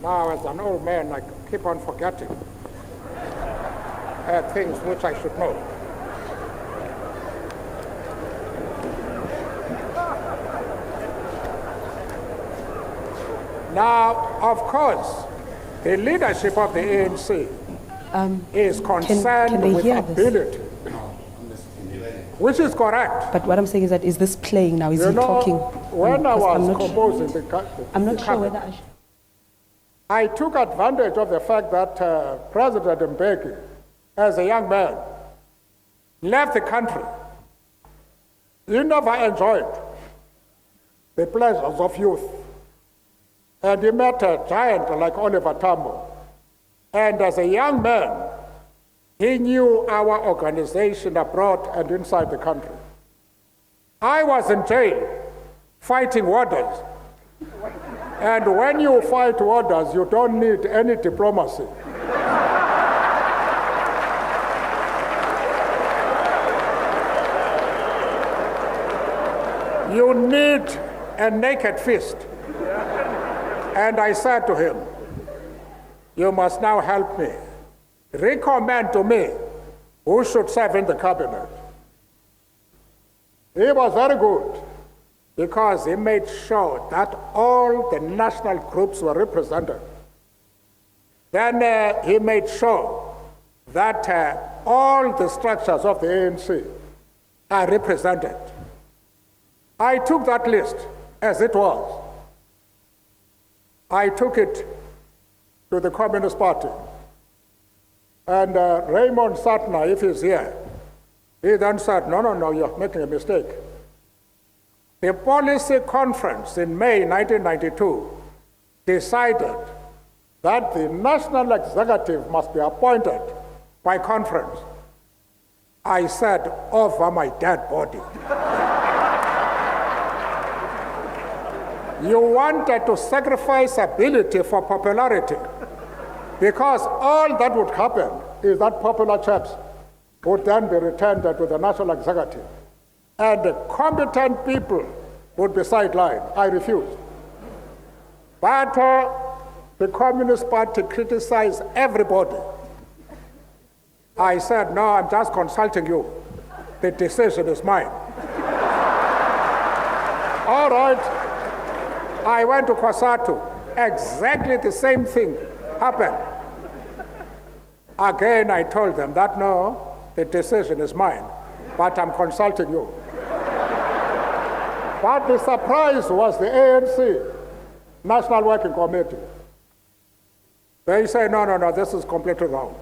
Now, as an old man, I keep on forgetting things which I should know. Now, of course, the leadership of the ANC is concerned with ability, which is correct. But what I'm saying is that, is this playing now? Is he talking? When I was composing the I'm not sure whether I took advantage of the fact that President Mbeki, as a young man, left the country. He never enjoyed the pleasures of youth. And he met a giant like Oliver Tambo. And as a young man, he knew our organization abroad and inside the country. I was in jail fighting warders. And when you fight warders, you don't need any diplomacy. You need a naked fist. And I said to him, you must now help me. Recommend to me who should serve in the cabinet. He was very good because he made sure that all the national groups were represented. Then he made sure that all the structures of the ANC are represented. I took that list as it was. I took it to the Communist Party. And Raymond Satner, if he's here, he then said, no, you're making a mistake. The policy conference in May 1992 decided that the national executive must be appointed by conference. I said, over my dead body. You wanted to sacrifice ability for popularity, because all that would happen is that popular chaps would then be returned to the national executive, and the competent people would be sidelined. I refused. But the Communist Party criticized everybody. I said, no, I'm just consulting you. The decision is mine. All right. I went to COSATU. Exactly the same thing happened. Again, I told them that, no, the decision is mine, but I'm consulting you. But the surprise was the ANC National Working Committee. They say, no, this is completely wrong.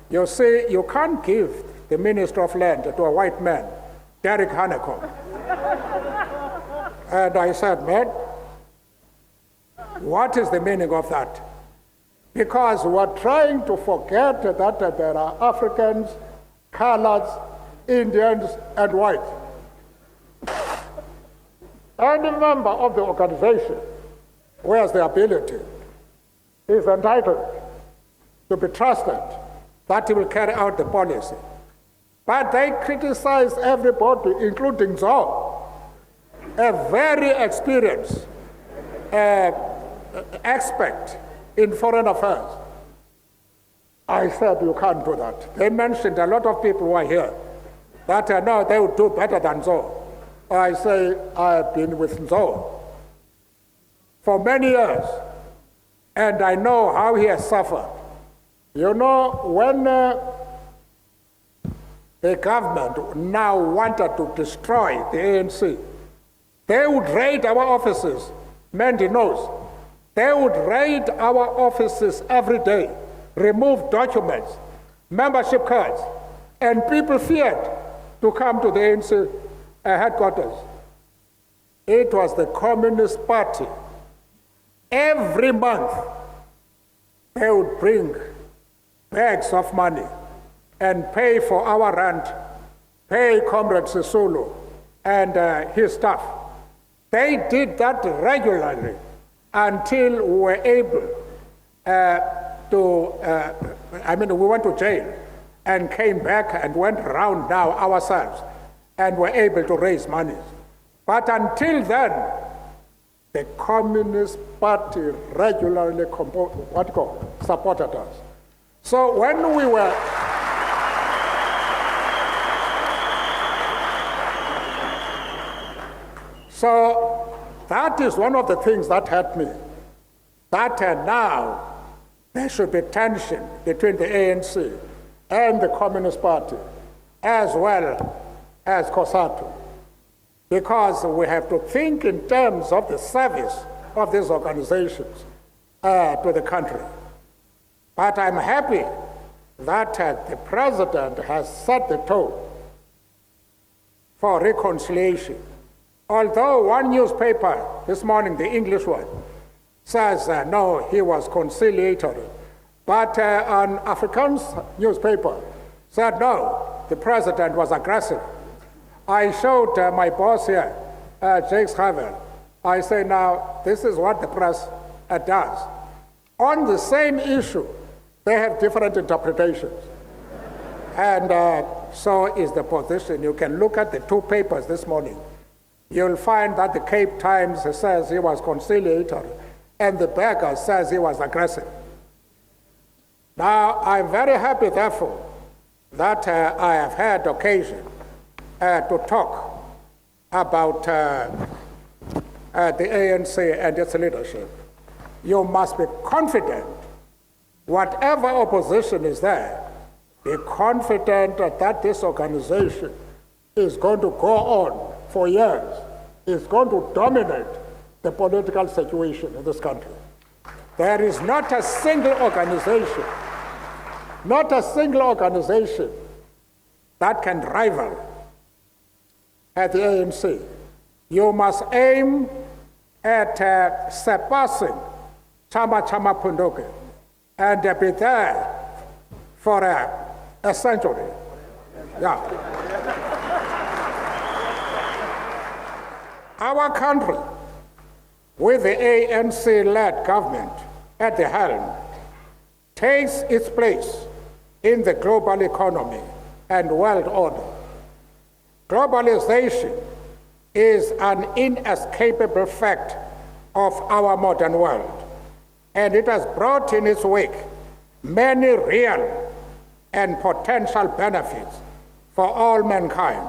You see, you can't give the Minister of Land to a white man, Derek Honeycomb. And I said, man, what is the meaning of that? Because we're trying to forget that there are Africans, coloreds, Indians, and whites. Any member of the organization who has the ability is entitled to be trusted that he will carry out the policy. But they criticize everybody, including Zhou, a very experienced expert in foreign affairs. I said, you can't do that. They mentioned a lot of people who are here that no, they would do better than Zhou. I say, I've been with Zhou for many years, and I know how he has suffered. You know, when the government now wanted to destroy the ANC, they would raid our offices. Mandy knows. They would raid our offices every day, remove documents, membership cards, and people feared to come to the ANC headquarters. It was the Communist Party. Every month, they would bring bags of money and pay for our rent, pay Comrade Sisulu and his staff. They did that regularly until we were able we went to jail and came back and went around now ourselves and were able to raise money. But until then, the Communist Party regularly supported us. So when we were so that is one of the things that hurt me, that now there should be tension between the ANC and the Communist Party, as well as COSATU, because we have to think in terms of the service of these organizations to the country. But I'm happy that the President has set the tone for reconciliation. Although one newspaper this morning, the English one, says no, he was conciliatory. But an Afrikaans newspaper said no, the President was aggressive. I showed my boss here, Jake Schavel. I say now, this is what the press does. On the same issue, they have different interpretations. And so is the position. You can look at the two papers this morning. You'll find that the Cape Times says he was conciliatory, and the Beggar says he was aggressive. Now, I'm very happy, therefore, that I have had occasion to talk about the ANC and its leadership. You must be confident, whatever opposition is there, be confident that this organization is going to go on for years, is going to dominate the political situation in this country. There is not a single organization that can rival at the ANC. You must aim at surpassing Chama Punduke and be there for a century. Yeah. Our country, with the ANC-led government at the helm, takes its place in the global economy and world order. Globalization is an inescapable fact of our modern world, and it has brought in its wake many real and potential benefits for all mankind.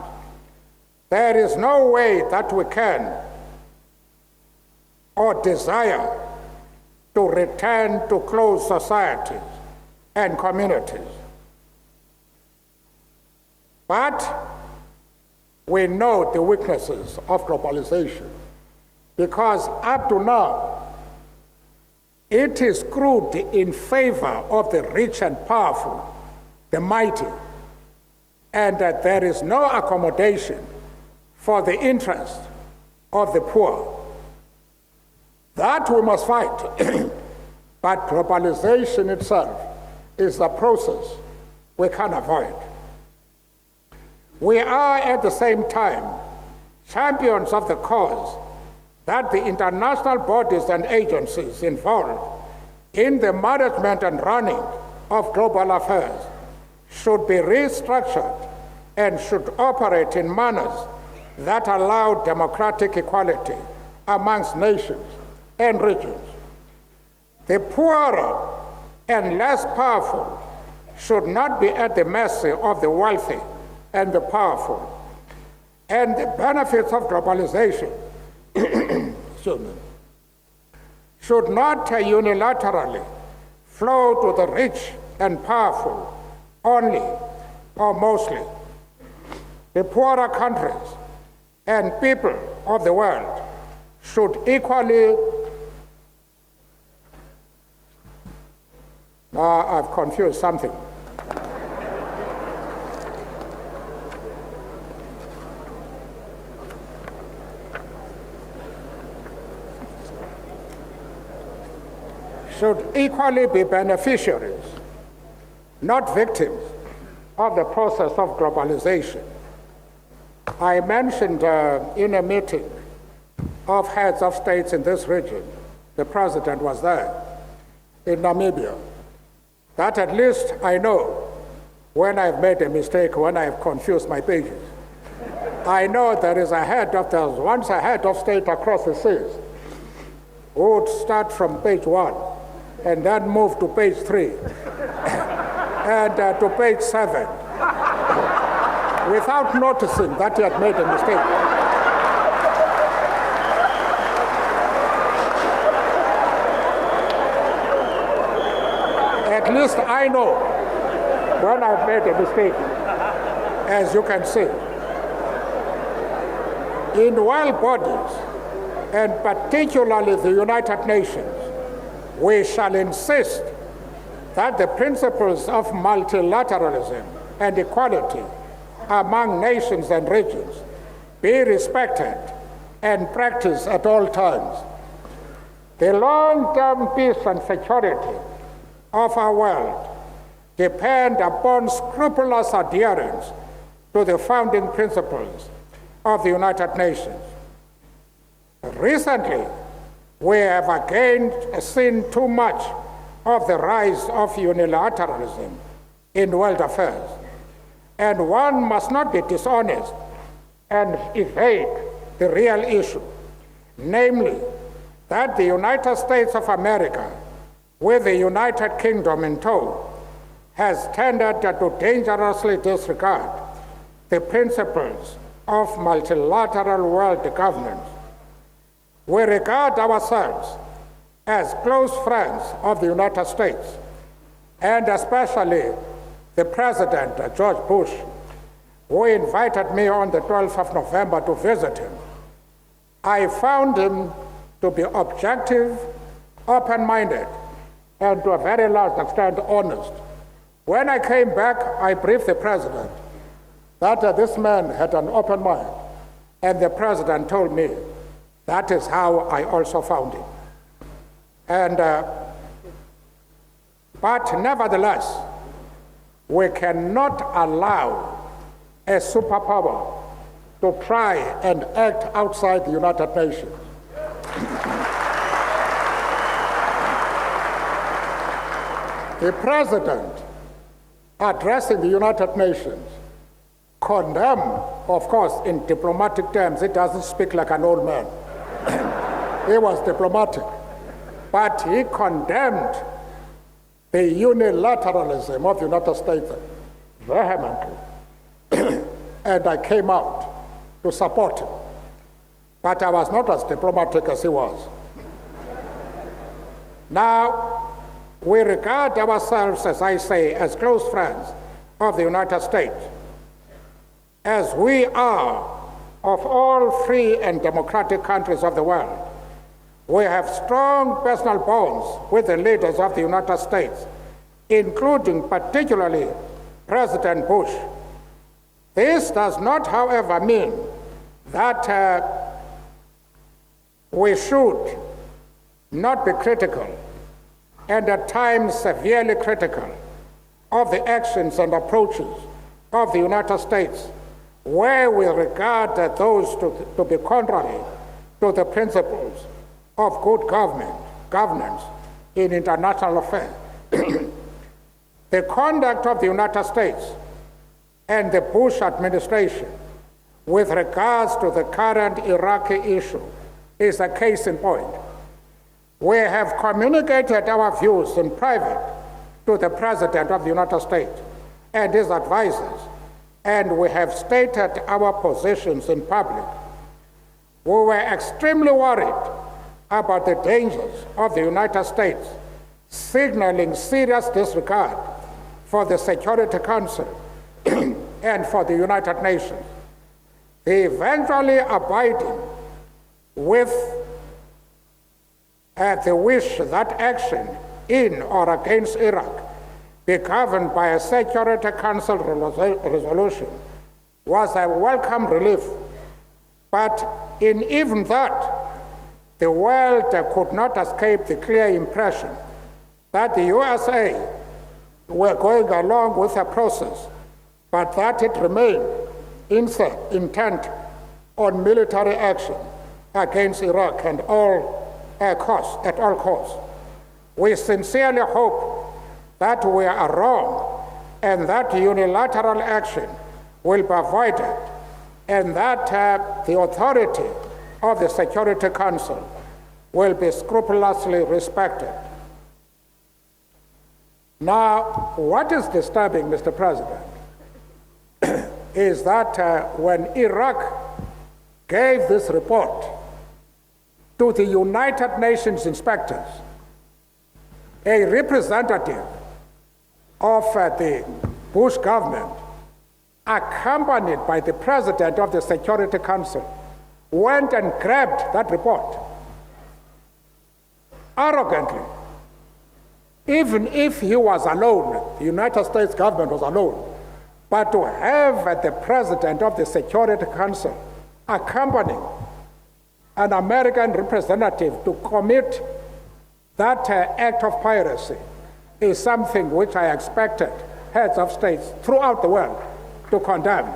There is no way that we can or desire to return to closed societies and communities. But we know the weaknesses of globalization, because up to now, it is screwed in favor of the rich and powerful, the mighty, and that there is no accommodation for the interest of the poor. That we must fight. But globalization itself is a process we can't avoid. We are at the same time champions of the cause that the international bodies and agencies involved in the management and running of global affairs should be restructured and should operate in manners that allow democratic equality amongst nations and regions. The poorer and less powerful should not be at the mercy of the wealthy and the powerful. And the benefits of globalization should not unilaterally flow to the rich and powerful only or mostly. The poorer countries and people of the world should equally, I've confused something. Should equally be beneficiaries, not victims of the process of globalization. I mentioned in a meeting of heads of states in this region, the President was there, in Namibia, that at least I know when I've made a mistake, when I've confused my pages. I know there is once a head of state across the seas would start from page 1 and then move to page 3 and to page 7 without noticing that he had made a mistake. At least I know when I've made a mistake, as you can see. In world bodies, and particularly the United Nations, we shall insist that the principles of multilateralism and equality among nations and regions be respected and practiced at all times. The long-term peace and security of our world depend upon scrupulous adherence to the founding principles of the United Nations. Recently, we have again seen too much of the rise of unilateralism in world affairs, and one must not be dishonest and evade the real issue, namely that the United States of America, with the United Kingdom in tow, has tended to dangerously disregard the principles of multilateral world governance. We regard ourselves as close friends of the United States, and especially the President, George Bush, who invited me on the 12th of November to visit him. I found him to be objective, open-minded, and to a very large extent honest. When I came back, I briefed the President that this man had an open mind, and the President told me that is how I also found him. And, but nevertheless, we cannot allow a superpower to try and act outside the United Nations. The President, addressing the United Nations, condemned, of course, in diplomatic terms, he doesn't speak like an old man. He was diplomatic, but he condemned the unilateralism of the United States vehemently. And I came out to support him. But I was not as diplomatic as he was. Now, we regard ourselves, as I say, as close friends of the United States, as we are of all free and democratic countries of the world. We have strong personal bonds with the leaders of the United States, including particularly President Bush. This does not, however, mean that we should not be critical, and at times severely critical, of the actions and approaches of the United States, where we regard those to be contrary to the principles of good governance in international affairs. The conduct of the United States and the Bush administration with regards to the current Iraqi issue is a case in point. We have communicated our views in private to the President of the United States and his advisors, and we have stated our positions in public. We were extremely worried about the dangers of the United States signaling serious disregard for the Security Council and for the United Nations. They eventually abiding with the wish that action in or against Iraq be governed by a Security Council resolution was a welcome relief. But in even that, the world could not escape the clear impression that the USA were going along with the process, but that it remained intent on military action against Iraq and at all costs. We sincerely hope that we are wrong and that unilateral action will be avoided, and that the authority of the Security Council will be scrupulously respected. Now, what is disturbing, Mr. President, is that when Iraq gave this report to the United Nations inspectors, a representative of the Bush government, accompanied by the President of the Security Council, went and grabbed that report arrogantly. Even if he was alone, the United States government was alone, but to have the President of the Security Council accompanying an American representative to commit that act of piracy is something which I expected heads of states throughout the world to condemn.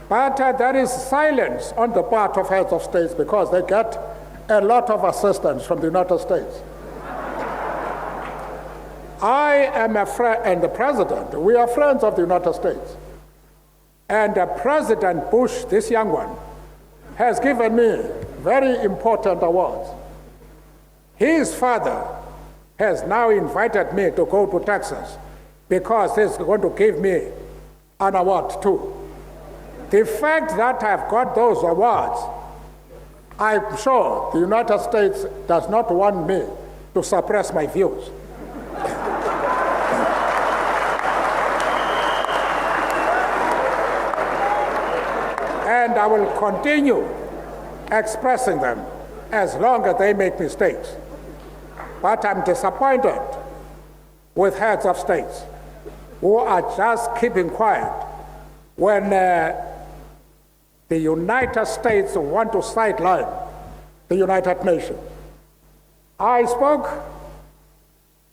But there is silence on the part of heads of states because they get a lot of assistance from the United States. I am a friend, and the President, we are friends of the United States. And President Bush, this young one, has given me very important awards. His father has now invited me to go to Texas because he's going to give me an award too. The fact that I've got those awards, I'm sure the United States does not want me to suppress my views. And I will continue expressing them as long as they make mistakes. But I'm disappointed with heads of states who are just keeping quiet when the United States want to sideline the United Nations. I spoke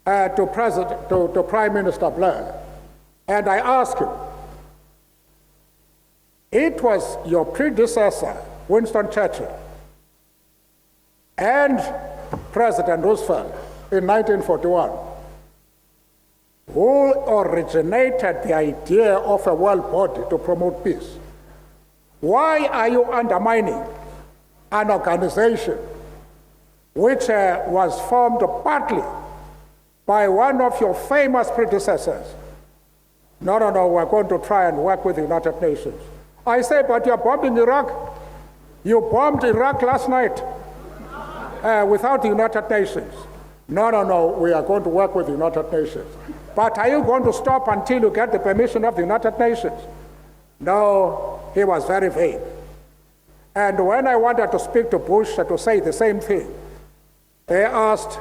to Prime Minister Blair, and I asked him, it was your predecessor, Winston Churchill, and President Roosevelt in 1941, who originated the idea of a world body to promote peace. Why are you undermining an organization which was formed partly by one of your famous predecessors? No, we're going to try and work with the United Nations. I say, but you're bombing Iraq. You bombed Iraq last night without the United Nations. No, we are going to work with the United Nations. But are you going to stop until you get the permission of the United Nations? No, he was very vague. And when I wanted to speak to Bush to say the same thing, they asked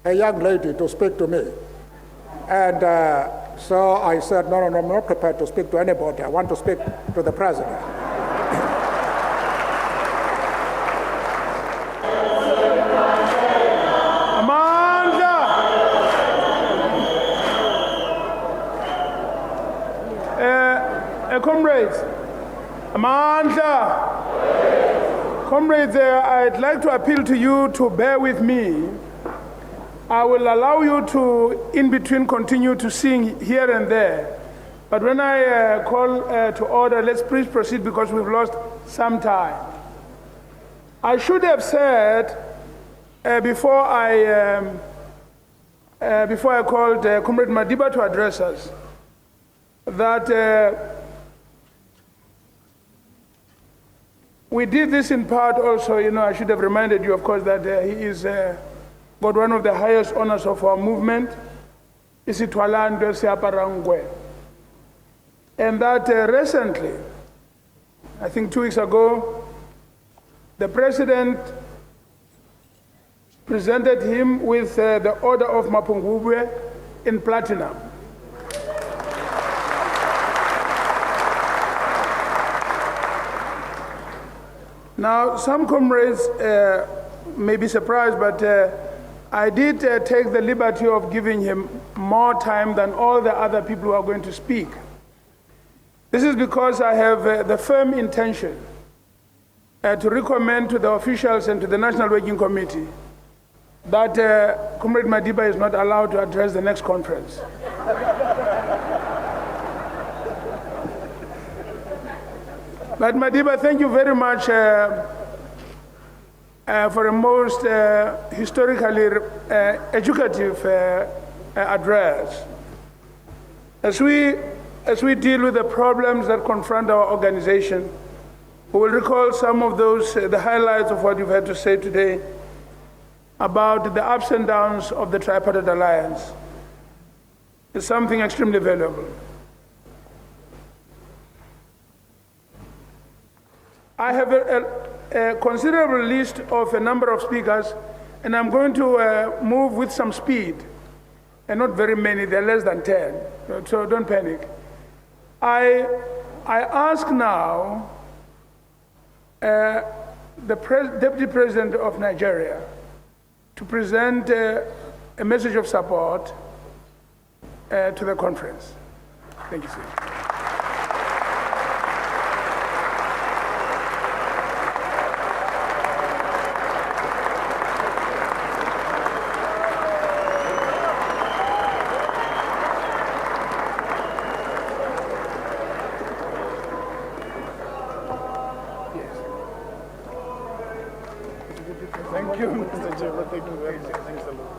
a young lady to speak to me. And so I said, no, I'm not prepared to speak to anybody. I want to speak to the President. Comrades, Amandla. Comrades, I'd like to appeal to you to bear with me. I will allow you to, in between, continue to sing here and there. But when I call to order, let's please proceed because we've lost some time. I should have said before I called Comrade Madiba to address us that we did this in part also, I should have reminded you, of course, that he is got one of the highest honors of our movement, Isitwalando Siaparangwe. And that recently, I think 2 weeks ago, the President presented him with the Order of Mapungubwe in platinum. Now, some comrades may be surprised, but I did take the liberty of giving him more time than all the other people who are going to speak. This is because I have the firm intention to recommend to the officials and to the National Working Committee that Comrade Madiba is not allowed to address the next conference. But Madiba, thank you very much for a most historically educative address. As we deal with the problems that confront our organization, we will recall some of those, the highlights of what you've had to say today about the ups and downs of the Tripartite Alliance. It's something extremely valuable. I have a considerable list of a number of speakers, and I'm going to move with some speed, and not very many, they're less than 10, so don't panic. I ask now the Deputy President of Nigeria to present a message of support to the conference. Thank you, sir. Thank you, Mr. Chairman. Thank you very much. Thanks a lot.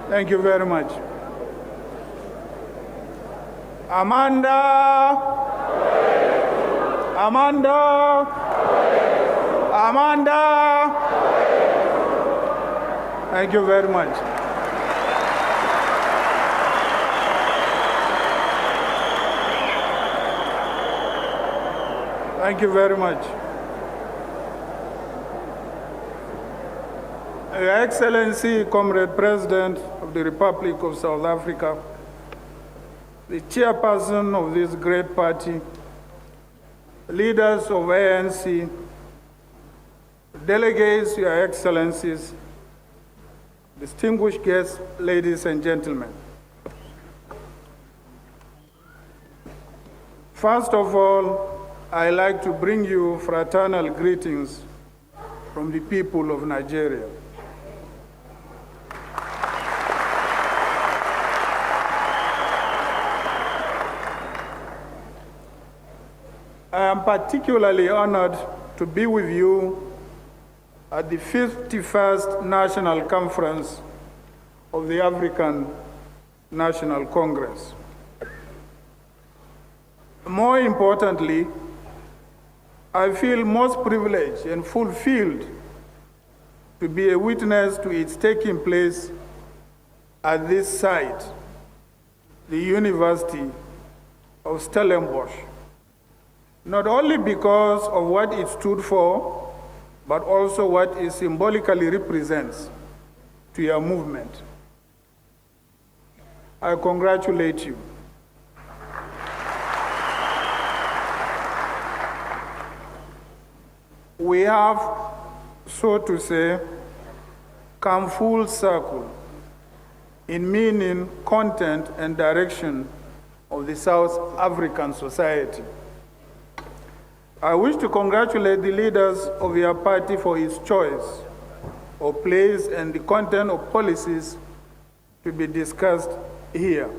Thank you very much. Amanda! Amanda! Amanda! Thank you very much. Thank you very much. Your Excellency, Comrade President of the Republic of South Africa, the chairperson of this great party, leaders of ANC, delegates, Your Excellencies, distinguished guests, ladies and gentlemen. First of all, I'd like to bring you fraternal greetings from the people of Nigeria. I am particularly honored to be with you at the 51st National Conference of the African National Congress. More importantly, I feel most privileged and fulfilled to be a witness to its taking place at this site, the University of Stellenbosch. Not only because of what it stood for, but also what it symbolically represents to your movement. I congratulate you. We have, so to say, come full circle in meaning, content, and direction of the South African society. I wish to congratulate the leaders of your party for its choice of place and the content of policies to be discussed here.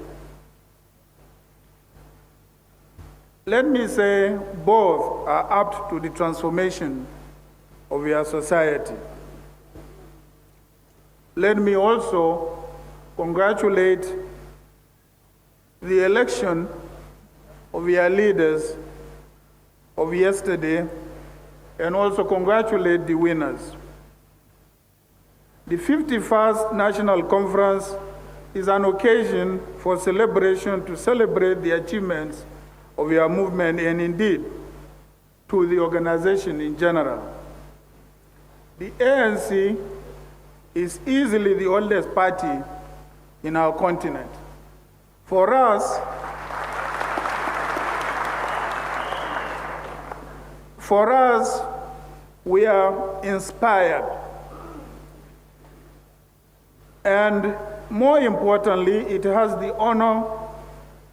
Let me say both are apt to the transformation of your society. Let me also congratulate the election of your leaders of yesterday, and also congratulate the winners. The 51st National Conference is an occasion for celebration to celebrate the achievements of your movement and indeed to the organization in general. The ANC is easily the oldest party in our continent. For us, we are inspired. And more importantly, it has the honor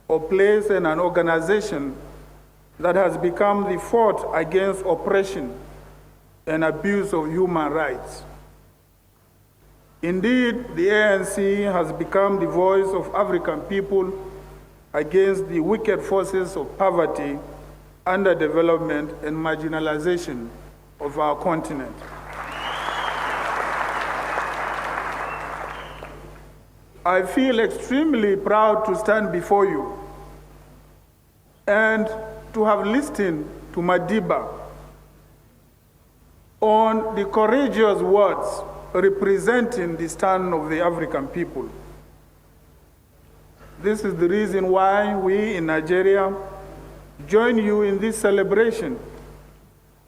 of place in an organization that has become the fort against oppression and abuse of human rights. Indeed, the ANC has become the voice of African people against the wicked forces of poverty, underdevelopment, and marginalization of our continent. I feel extremely proud to stand before you and to have listened to Madiba on the courageous words representing the stand of the African people. This is the reason why we in Nigeria join you in this celebration.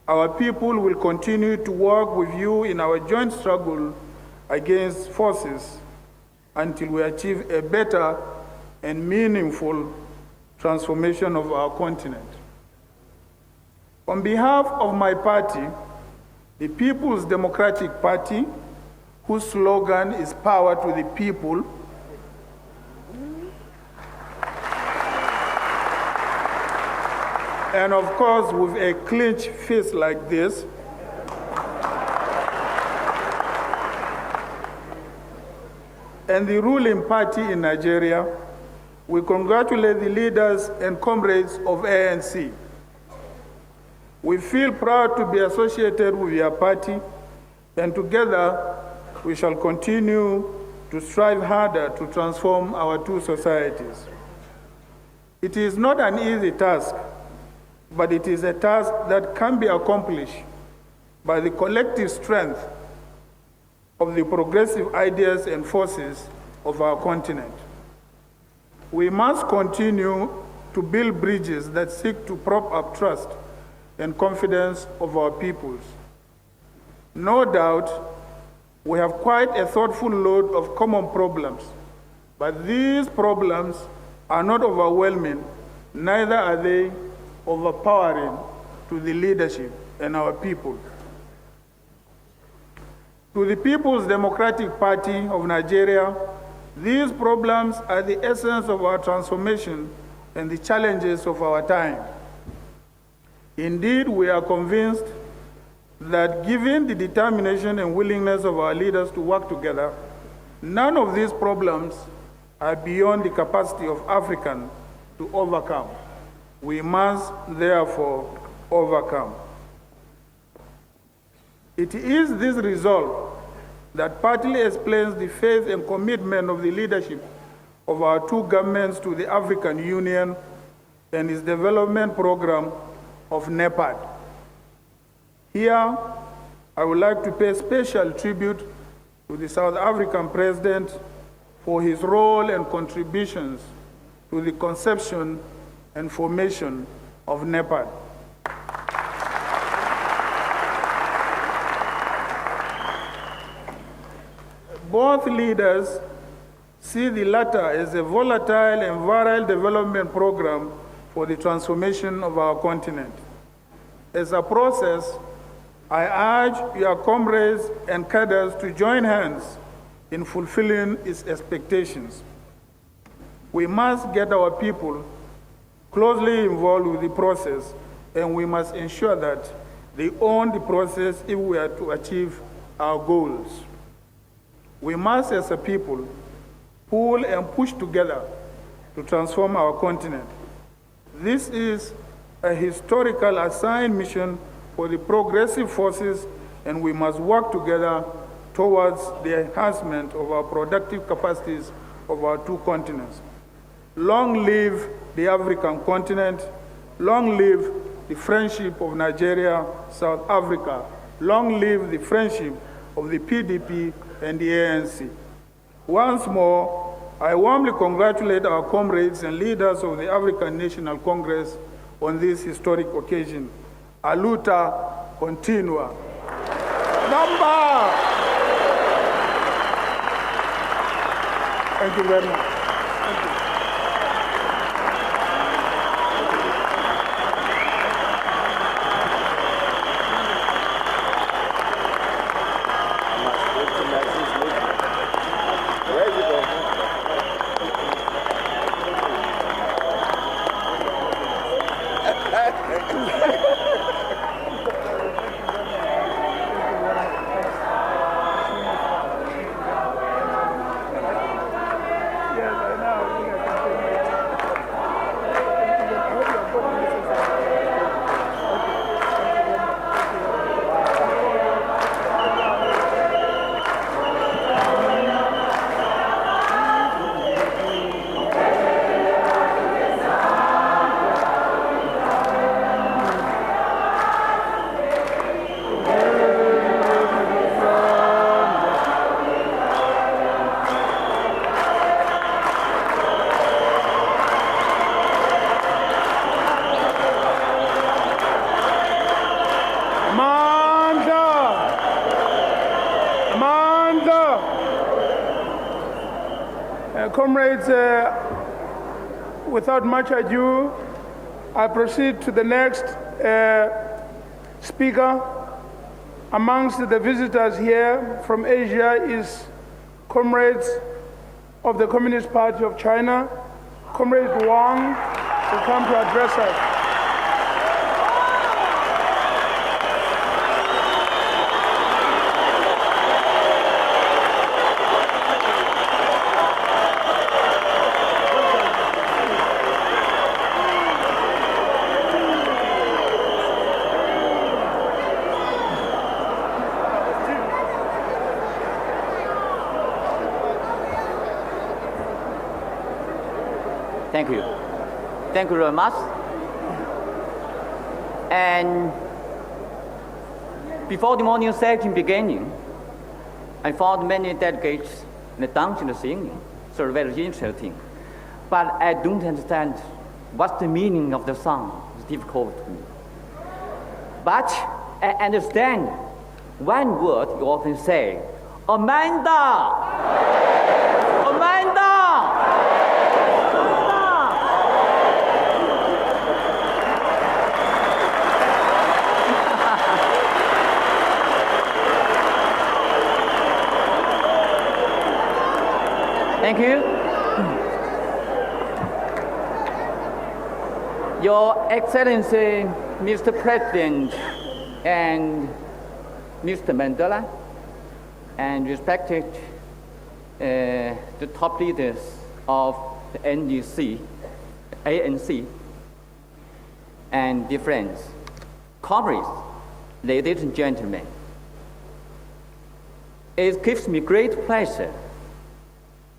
Our people will continue to work with you in our joint struggle against forces until we achieve a better and meaningful transformation of our continent. On behalf of my party, the People's Democratic Party, whose slogan is "Power to the People," and of course with a clenched fist like this, and the ruling party in Nigeria, we congratulate the leaders and comrades of ANC. We feel proud to be associated with your party, and together we shall continue to strive harder to transform our two societies. It is not an easy task, but it is a task that can be accomplished by the collective strength of the progressive ideas and forces of our continent. We must continue to build bridges that seek to prop up trust and confidence of our peoples. No doubt, we have quite a thoughtful load of common problems, but these problems are not overwhelming, neither are they overpowering to the leadership and our people. To the People's Democratic Party of Nigeria, these problems are the essence of our transformation and the challenges of our time. Indeed, we are convinced that given the determination and willingness of our leaders to work together, none of these problems are beyond the capacity of Africans to overcome. We must therefore overcome. It is this resolve that partly explains the faith and commitment of the leadership of our two governments to the African Union and its development program of NEPAD. Here, I would like to pay special tribute to the South African President for his role and contributions to the conception and formation of NEPAD. Both leaders see the latter as a volatile and virile development program for the transformation of our continent. As a process, I urge your comrades and cadres to join hands in fulfilling its expectations. We must get our people closely involved with the process, and we must ensure that they own the process if we are to achieve our goals. We must, as a people, pull and push together to transform our continent. This is a historical assigned mission for the progressive forces, and we must work together towards the enhancement of our productive capacities of our two continents. Long live the African continent. Long live the friendship of Nigeria, South Africa. Long live the friendship of the PDP and the ANC. Once more, I warmly congratulate our comrades and leaders of the African National Congress on this historic occasion. A luta continua. Number! Thank you very much. Thank you. Comrades, without much ado, I proceed to the next speaker. Amongst the visitors here from Asia is comrades of the Communist Party of China. Comrade Wang will come to address us. Thank you. Thank you very much. And before the morning session beginning, I found many delegates dancing and singing, so very interesting. But I don't understand what's the meaning of the song. It's difficult to me. But I understand one word you often say, Amanda! Amanda! Thank you. Your Excellency, Mr. President and Mr. Mandela, and respected the top leaders of the ANC, and dear friends, comrades, ladies and gentlemen, it gives me great pleasure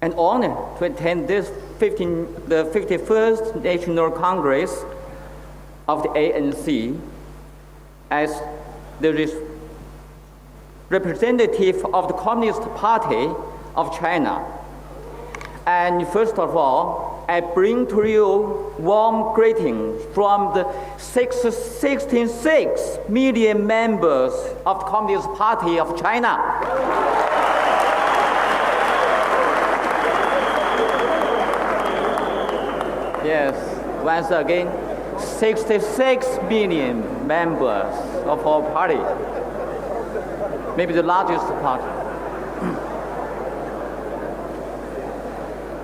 and honor to attend the 51st National Congress of the ANC as the representative of the Communist Party of China. And first of all, I bring to you warm greetings from the 66 million members of the Communist Party of China. Yes, once again, 66 million members of our party, maybe the largest party.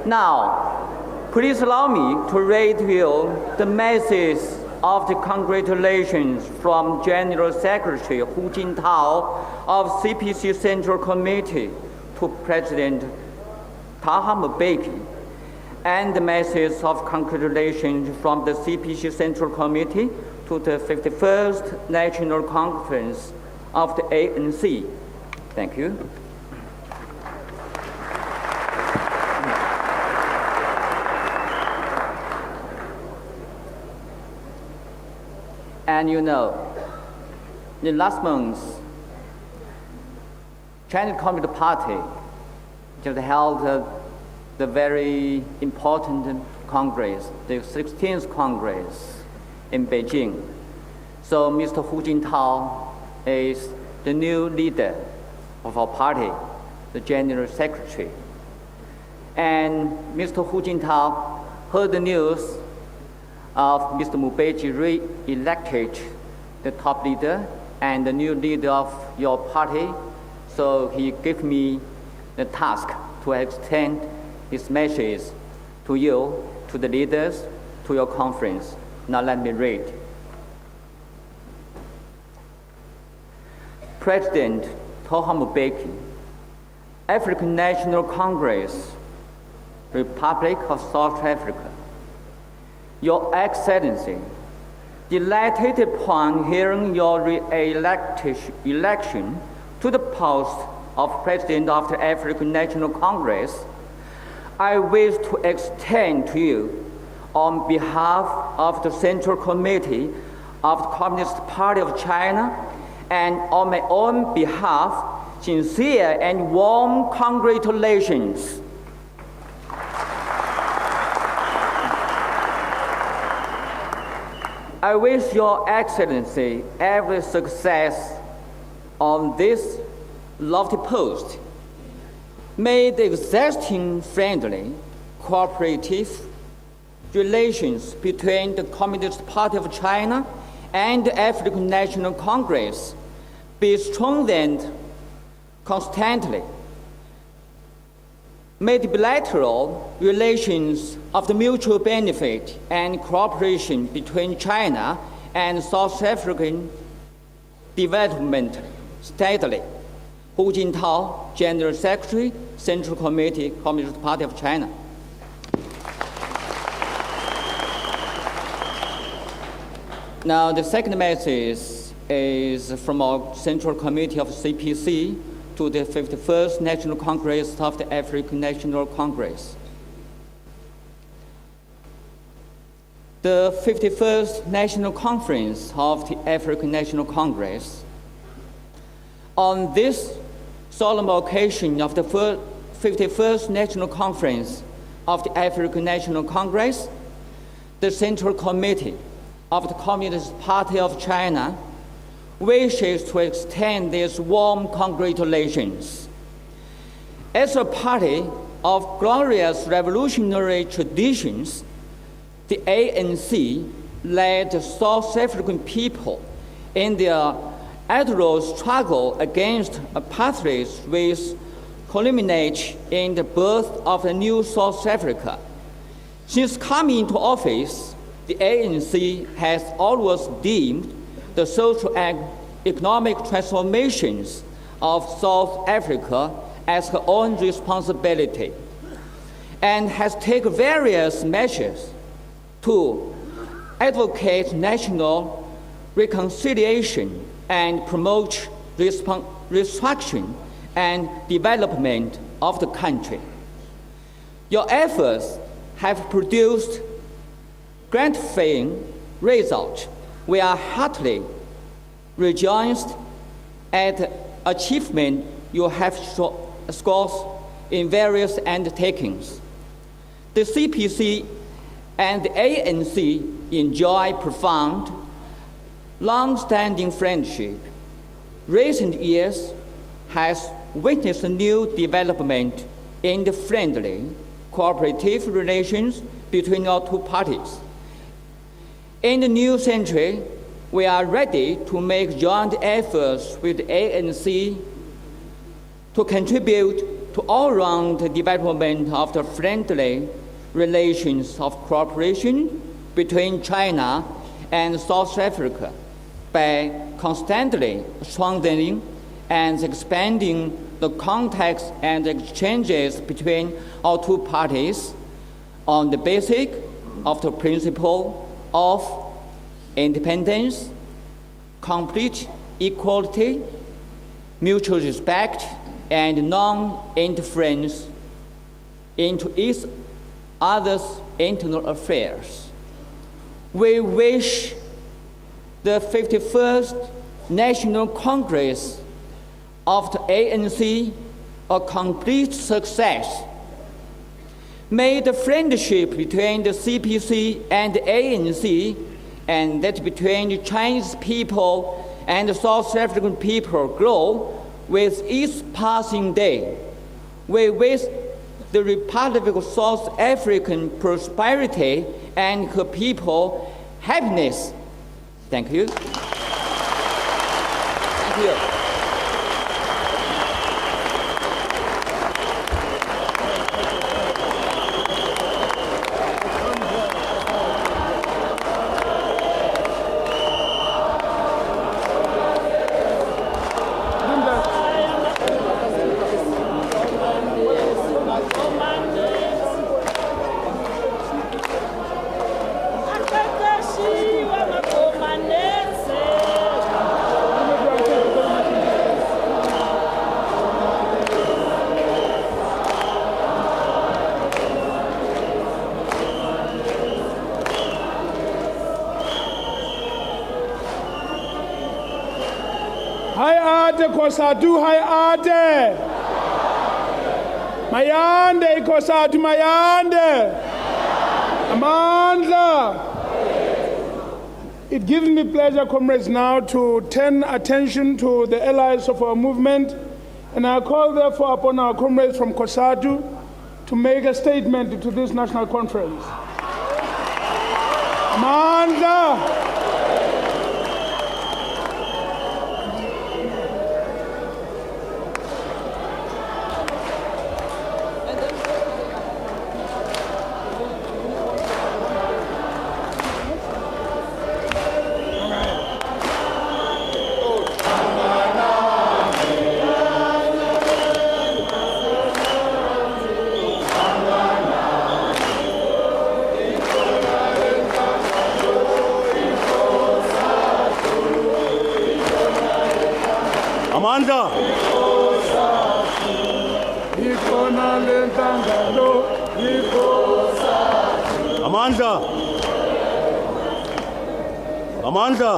Now, please allow me to read to you the message of the congratulations from General Secretary Hu Jintao of CPC Central Committee to President Thabo Mbeki, and the message of congratulations from the CPC Central Committee to the 51st National Conference of the ANC. Thank you. And you know, in last month, Chinese Communist Party just held the very important Congress, the 16th Congress in Beijing. So Mr. Hu Jintao is the new leader of our party, the General Secretary. And Mr. Hu Jintao heard the news of Mr. Mubeji re-elected the top leader and the new leader of your party. So he gave me the task to extend his message to you, to the leaders, to your conference. Now let me read. President Thabo African National Congress, Republic of South Africa. Your Excellency, delighted upon hearing your election to the post of President of the African National Congress, I wish to extend to you, on behalf of the Central Committee of the Communist Party of China, and on my own behalf, sincere and warm congratulations. I wish Your Excellency every success on this lofty post. May the existing friendly, cooperative relations between the Communist Party of China and the African National Congress be strengthened constantly. May the bilateral relations of the mutual benefit and cooperation between China and South African development steadily. Hu Jintao, General Secretary, Central Committee, Communist Party of China. Now, the second message is from our Central Committee of CPC to the 51st National Congress of the African National Congress. The 51st National Conference of the African National Congress. On this solemn occasion of the 51st National Conference of the African National Congress, the Central Committee of the Communist Party of China wishes to extend these warm congratulations. As a party of glorious revolutionary traditions, the ANC led the South African people in their arduous struggle against apartheid, which culminated in the birth of a new South Africa. Since coming into office, the ANC has always deemed the social and economic transformations of South Africa as her own responsibility, and has taken various measures to advocate national reconciliation and promote reconstruction and development of the country. Your efforts have produced gratifying results. We are heartily rejoiced at the achievement you have scored in various undertakings. The CPC and the ANC enjoy profound, long-standing friendship. Recent years has witnessed a new development in the friendly, cooperative relations between our two parties. In the new century, we are ready to make joint efforts with the ANC to contribute to all-round development of the friendly relations of cooperation between China and South Africa by constantly strengthening and expanding the contacts and exchanges between our two parties on the basis of the principle of independence, complete equality, mutual respect, and non-interference into each other's internal affairs. We wish the 51st National Congress of the ANC a complete success. May the friendship between the CPC and the ANC and that between the Chinese people and the South African people grow with each passing day. We wish the Republic of South African prosperity and her people happiness. Thank you. Thank you. Hi ate COSATU, hi ate. Mayande COSATU, mayande. Amandla. It gives me pleasure, comrades, now to turn attention to the allies of our movement, and I call therefore upon our comrades from COSATU to make a statement to this national conference. Amandla. Amandla. Amandla. Amandla.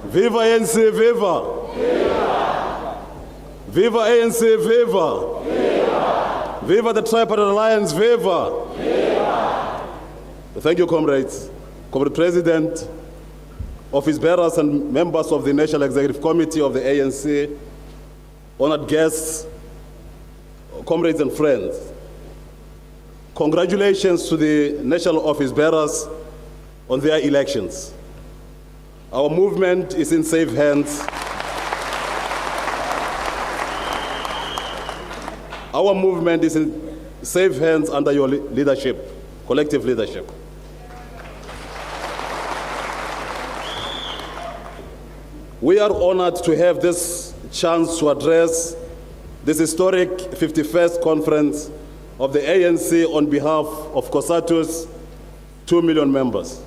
Viva ANC, viva. Viva ANC, viva. Viva the Tripartite Alliance, viva. Thank you, comrades. Comrade President, office bearers and members of the National Executive Committee of the ANC, honored guests, comrades and friends. Congratulations to the national office bearers on their elections. Our movement is in safe hands. Our movement is in safe hands under your leadership, collective leadership. We are honored to have this chance to address this historic 51st conference of the ANC on behalf of COSATU's 2 million members,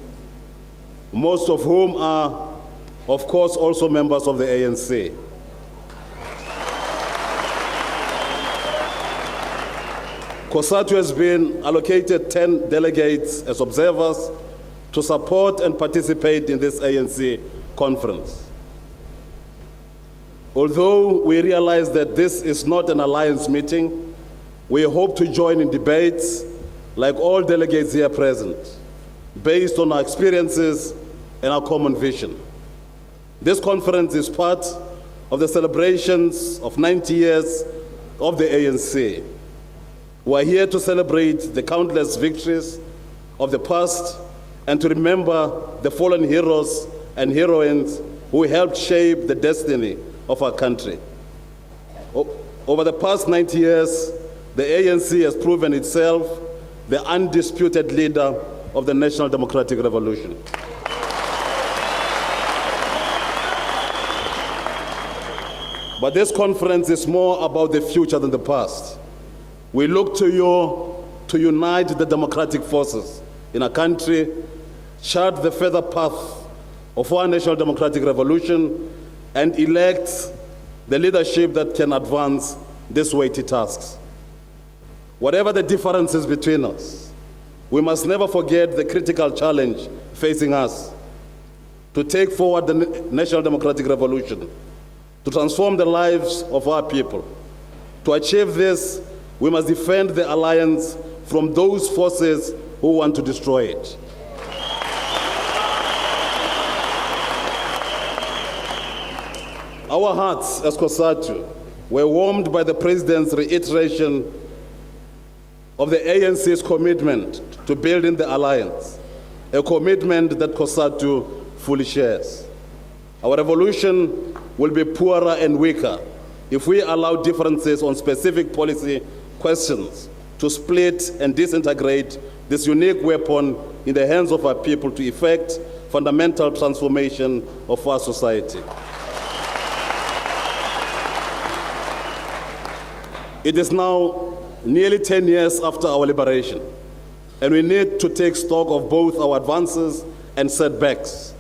most of whom are, of course, also members of the ANC. COSATU has been allocated 10 delegates as observers to support and participate in this ANC conference. Although we realize that this is not an alliance meeting, we hope to join in debates like all delegates here present, based on our experiences and our common vision. This conference is part of the celebrations of 90 years of the ANC. We are here to celebrate the countless victories of the past and to remember the fallen heroes and heroines who helped shape the destiny of our country. Over the past 90 years, the ANC has proven itself the undisputed leader of the National Democratic Revolution. But this conference is more about the future than the past. We look to you to unite the democratic forces in our country, chart the further path of our National Democratic Revolution, and elect the leadership that can advance these weighty tasks. Whatever the differences between us, we must never forget the critical challenge facing us to take forward the National Democratic Revolution, to transform the lives of our people. To achieve this, we must defend the alliance from those forces who want to destroy it. Our hearts as COSATU were warmed by the President's reiteration of the ANC's commitment to building the alliance, a commitment that COSATU fully shares. Our revolution will be poorer and weaker if we allow differences on specific policy questions to split and disintegrate this unique weapon in the hands of our people to effect fundamental transformation of our society. It is now nearly 10 years after our liberation, and we need to take stock of both our advances and setbacks.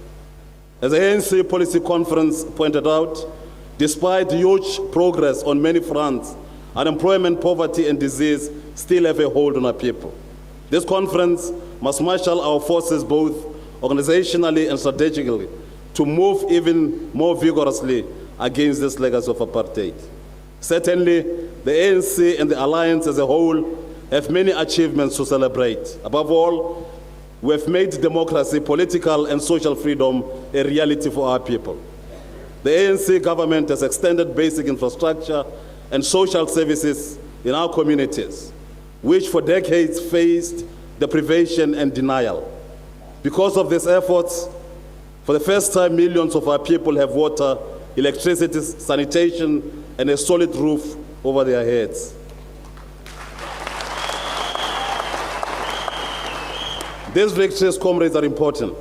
As the ANC Policy Conference pointed out, despite huge progress on many fronts, unemployment, poverty, and disease still have a hold on our people. This conference must marshal our forces both organizationally and strategically to move even more vigorously against this legacy of apartheid. Certainly, the ANC and the alliance as a whole have many achievements to celebrate. Above all, we have made democracy, political and social freedom a reality for our people. The ANC government has extended basic infrastructure and social services in our communities, which for decades faced deprivation and denial. Because of these efforts, for the first time, millions of our people have water, electricity, sanitation, and a solid roof over their heads. These victories, comrades, are important,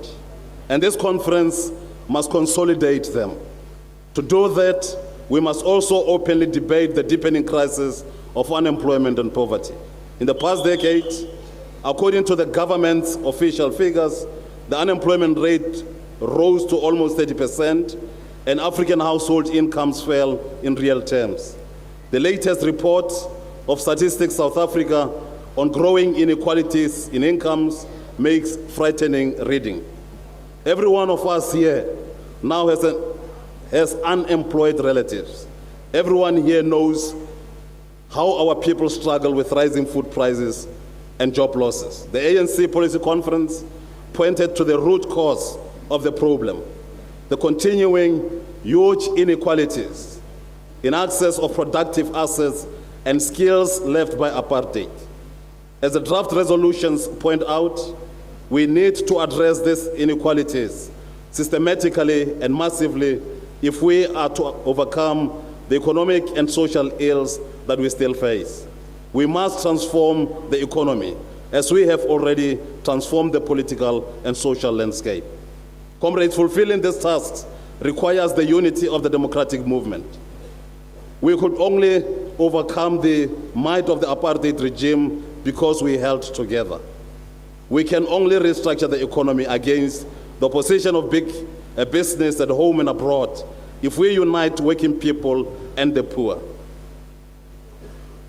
and this conference must consolidate them. To do that, we must also openly debate the deepening crisis of unemployment and poverty. In the past decade, according to the government's official figures, the unemployment rate rose to almost 30%, and African household incomes fell in real terms. The latest report of Statistics South Africa on growing inequalities in incomes makes frightening reading. Every one of us here now has unemployed relatives. Everyone here knows how our people struggle with rising food prices and job losses. The ANC Policy Conference pointed to the root cause of the problem: the continuing huge inequalities in access of productive assets and skills left by apartheid. As the draft resolutions point out, we need to address these inequalities systematically and massively if we are to overcome the economic and social ills that we still face. We must transform the economy, as we have already transformed the political and social landscape. Comrades, fulfilling this task requires the unity of the democratic movement. We could only overcome the might of the apartheid regime because we held together. We can only restructure the economy against the opposition of big business at home and abroad if we unite working people and the poor.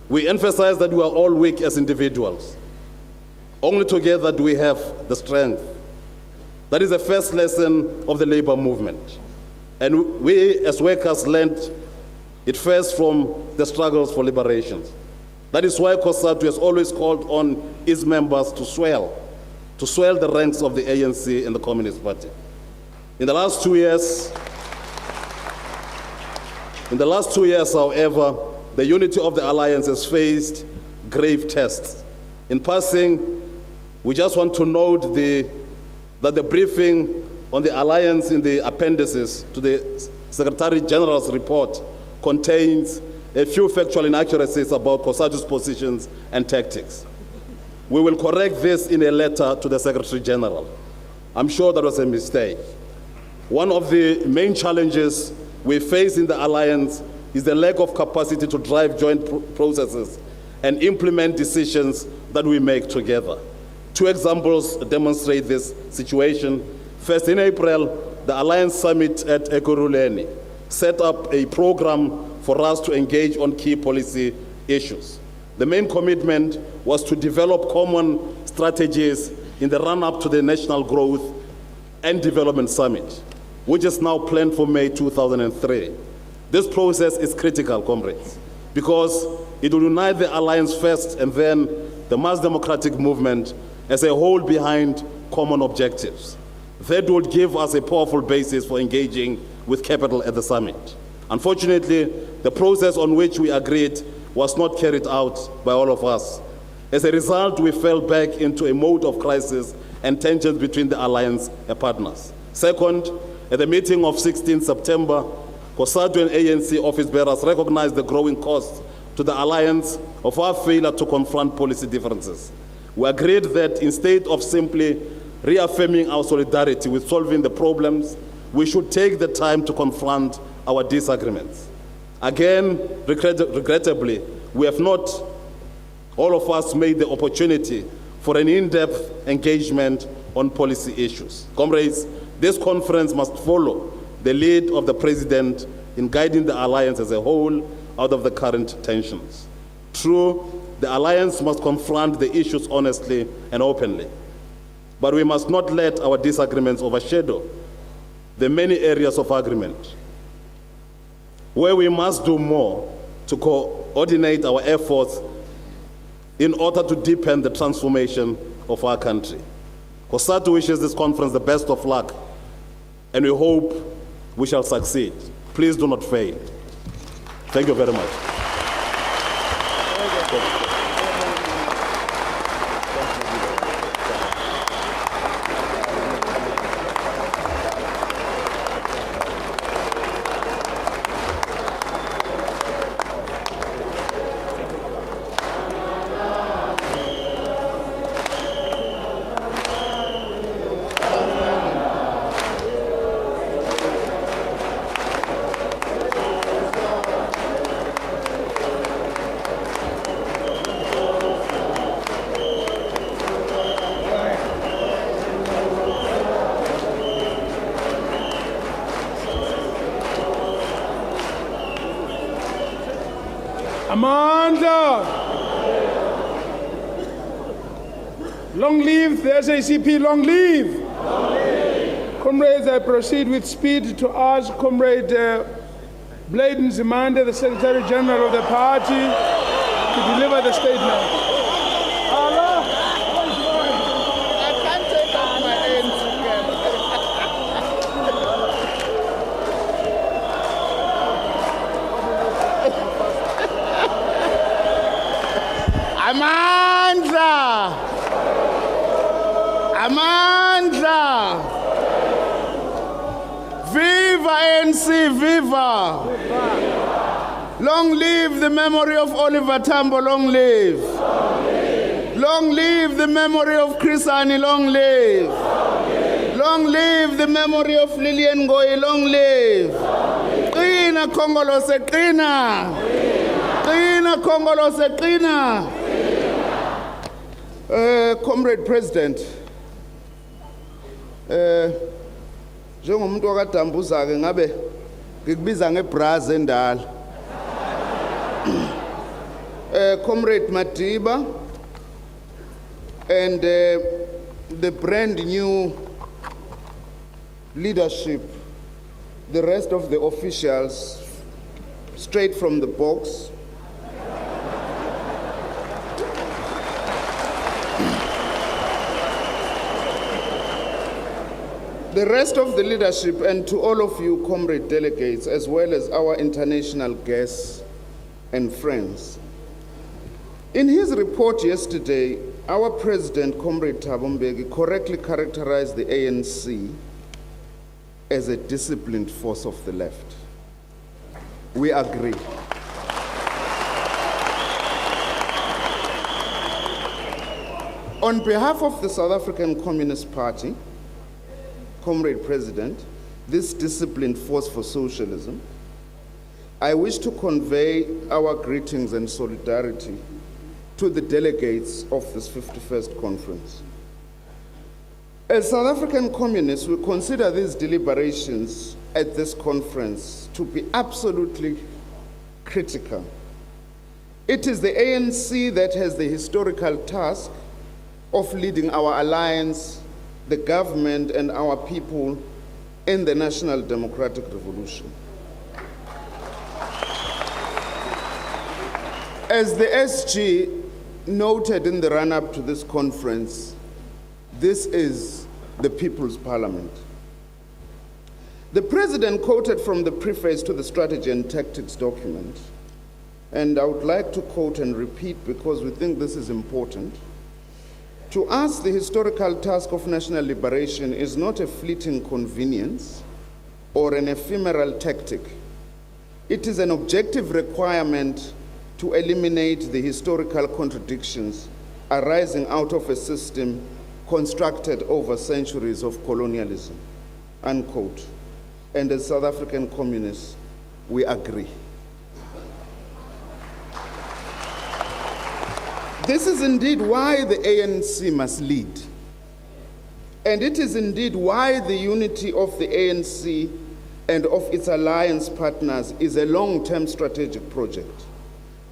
We emphasize that we are all weak as individuals. Only together do we have the strength. That is the first lesson of the labor movement. And we as workers learned it first from the struggles for liberation. That is why COSATU has always called on its members to swell the ranks of the ANC and the Communist Party. In the last 2 years, however, the unity of the alliance has faced grave tests. In passing, we just want to note that the briefing on the alliance in the appendices to the Secretary General's report contains a few factual inaccuracies about COSATU's positions and tactics. We will correct this in a letter to the Secretary General. I'm sure that was a mistake. One of the main challenges we face in the alliance is the lack of capacity to drive joint processes and implement decisions that we make together. Two examples demonstrate this situation. First, in April, the Alliance Summit at Ekurhuleni set up a program for us to engage on key policy issues. The main commitment was to develop common strategies in the run-up to the National Growth and Development Summit, which is now planned for May 2003. This process is critical, comrades, because it will unite the alliance first and then the mass democratic movement as a whole behind common objectives. That would give us a powerful basis for engaging with capital at the summit. Unfortunately, the process on which we agreed was not carried out by all of us. As a result, we fell back into a mode of crisis and tensions between the alliance partners. Second, at the meeting of 16 September, COSATU and ANC office bearers recognized the growing cost to the alliance of our failure to confront policy differences. We agreed that instead of simply reaffirming our solidarity with solving the problems, we should take the time to confront our disagreements. Again, regrettably, we have not, all of us, made the opportunity for an in-depth engagement on policy issues. Comrades, this conference must follow the lead of the President in guiding the alliance as a whole out of the current tensions. True, the alliance must confront the issues honestly and openly, but we must not let our disagreements overshadow the many areas of agreement where we must do more to coordinate our efforts in order to deepen the transformation of our country. COSATU wishes this conference the best of luck, and we hope we shall succeed. Please do not fail. Thank you very much. Amandla! Long live the SACP, long live! Comrades, I proceed with speed to ask Comrade Bladen Zimande, the Secretary General of the party, to deliver the statement. I can't take off my hands again. Amandla! Amandla! Viva ANC, viva! Long live the memory of Oliver Tambo, long live! Long live the memory of Chris Hani, long live! Long live the memory of Lillian Ngoyi, long live! Qina Kongolose, qina! Qina Kongolose, qina! Comrade President, njengomuntu wakadambuza-ke ngabe ngikubiza ngebras endala. Comrade Madiba and the brand new leadership, the rest of the officials straight from the box. The rest of the leadership, and to all of you comrade delegates, as well as our international guests and friends. In his report yesterday, our President, Comrade Thabo Mbeki, correctly characterized the ANC as a disciplined force of the left. We agree. On behalf of the South African Communist Party, Comrade President, this disciplined force for socialism, I wish to convey our greetings and solidarity to the delegates of this 51st conference. As South African communists, we consider these deliberations at this conference to be absolutely critical. It is the ANC that has the historical task of leading our alliance, the government, and our people in the national democratic revolution. As the SG noted in the run-up to this conference, this is the People's Parliament. The President quoted from the preface to the Strategy and Tactics document, and I would like to quote and repeat because we think this is important. To us, the historical task of national liberation is not a fleeting convenience or an ephemeral tactic. It is an objective requirement to eliminate the historical contradictions arising out of a system constructed over centuries of colonialism, unquote. And as South African communists, we agree. This is indeed why the ANC must lead. And it is indeed why the unity of the ANC and of its alliance partners is a long-term strategic project.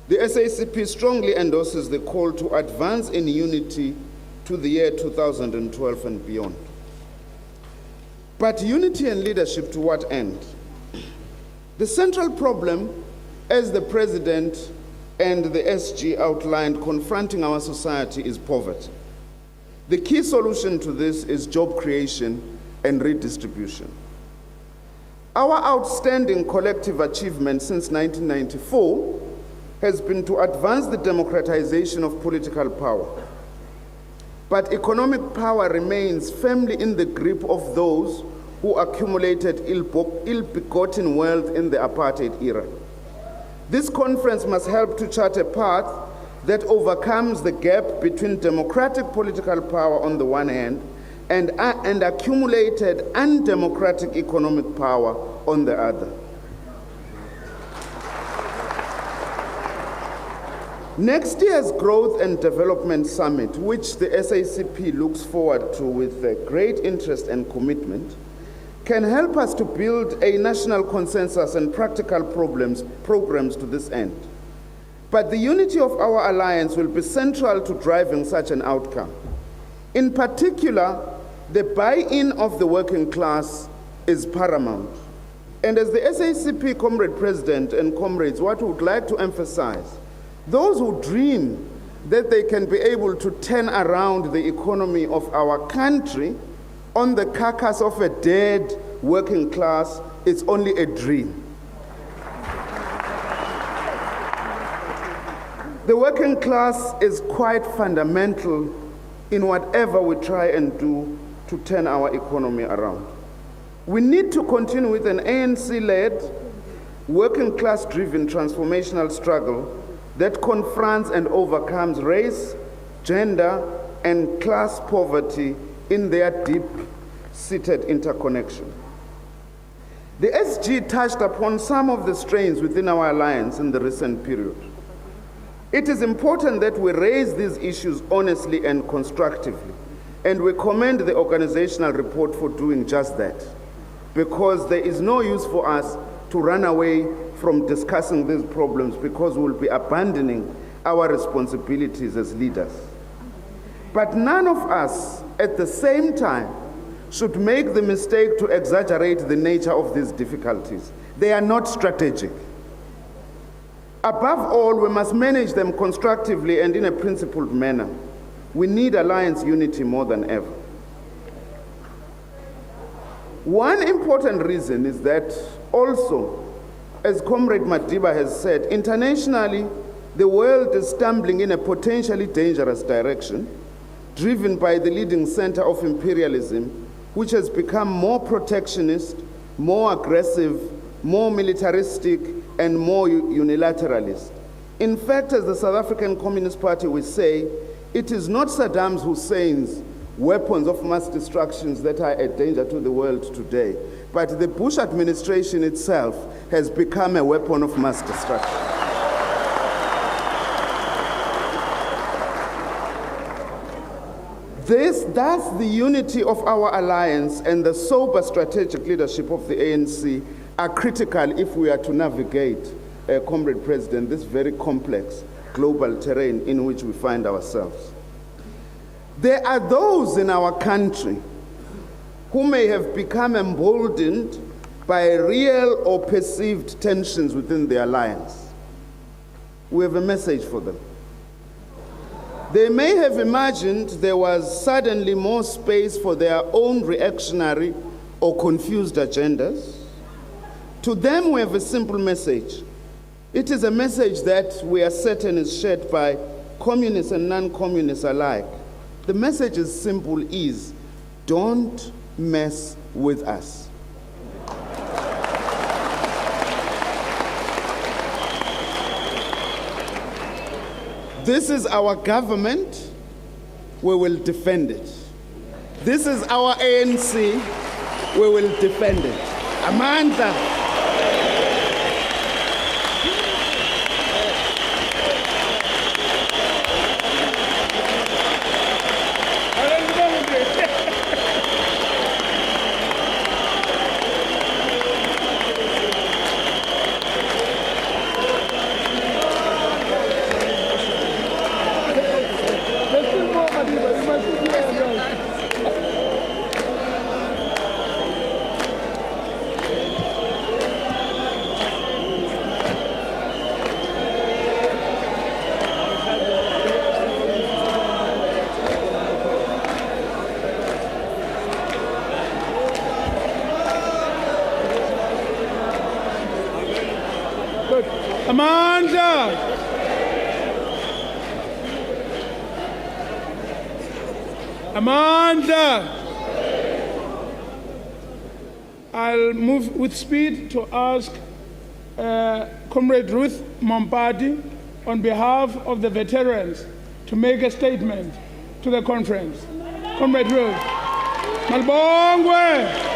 The SACP strongly endorses the call to advance in unity to the year 2012 and beyond. But unity and leadership to what end? The central problem, as the President and the SG outlined confronting our society, is poverty. The key solution to this is job creation and redistribution. Our outstanding collective achievement since 1994 has been to advance the democratization of political power. But economic power remains firmly in the grip of those who accumulated ill-begotten wealth in the apartheid era. This conference must help to chart a path that overcomes the gap between democratic political power on the one hand and accumulated undemocratic economic power on the other. Next year's Growth and Development Summit, which the SACP looks forward to with great interest and commitment, can help us to build a national consensus and practical programs to this end. But the unity of our alliance will be central to driving such an outcome. In particular, the buy-in of the working class is paramount. And as the SACP Comrade President and comrades, what we would like to emphasize, those who dream that they can be able to turn around the economy of our country on the carcass of a dead working class, it's only a dream. The working class is quite fundamental in whatever we try and do to turn our economy around. We need to continue with an ANC-led, working class-driven transformational struggle that confronts and overcomes race, gender, and class poverty in their deep-seated interconnection. The SG touched upon some of the strains within our alliance in the recent period. It is important that we raise these issues honestly and constructively, and we commend the organizational report for doing just that, because there is no use for us to run away from discussing these problems because we'll be abandoning our responsibilities as leaders. But none of us, at the same time, should make the mistake to exaggerate the nature of these difficulties. They are not strategic. Above all, we must manage them constructively and in a principled manner. We need alliance unity more than ever. One important reason is that also, as Comrade Madiba has said, internationally, the world is stumbling in a potentially dangerous direction, driven by the leading center of imperialism, which has become more protectionist, more aggressive, more militaristic, and more unilateralist. In fact, as the South African Communist Party will say, it is not Saddam Hussein's weapons of mass destruction that are a danger to the world today, but the Bush administration itself has become a weapon of mass destruction. Thus, the unity of our alliance and the sober strategic leadership of the ANC are critical if we are to navigate, Comrade President, this very complex global terrain in which we find ourselves. There are those in our country who may have become emboldened by real or perceived tensions within the alliance. we have a message for them. They may have imagined there was suddenly more space for their own reactionary or confused agendas. To them, we have a simple message. It is a message that we are certain is shared by communists and non-communists alike. The message is simple, is don't mess with us. This is our government, we will defend it. This is our ANC, we will defend it. Amanda. Amanda! I'll move with speed to ask Comrade Ruth Mompati, on behalf of the veterans, to make a statement to the conference. Comrade Ruth. Malbongwe!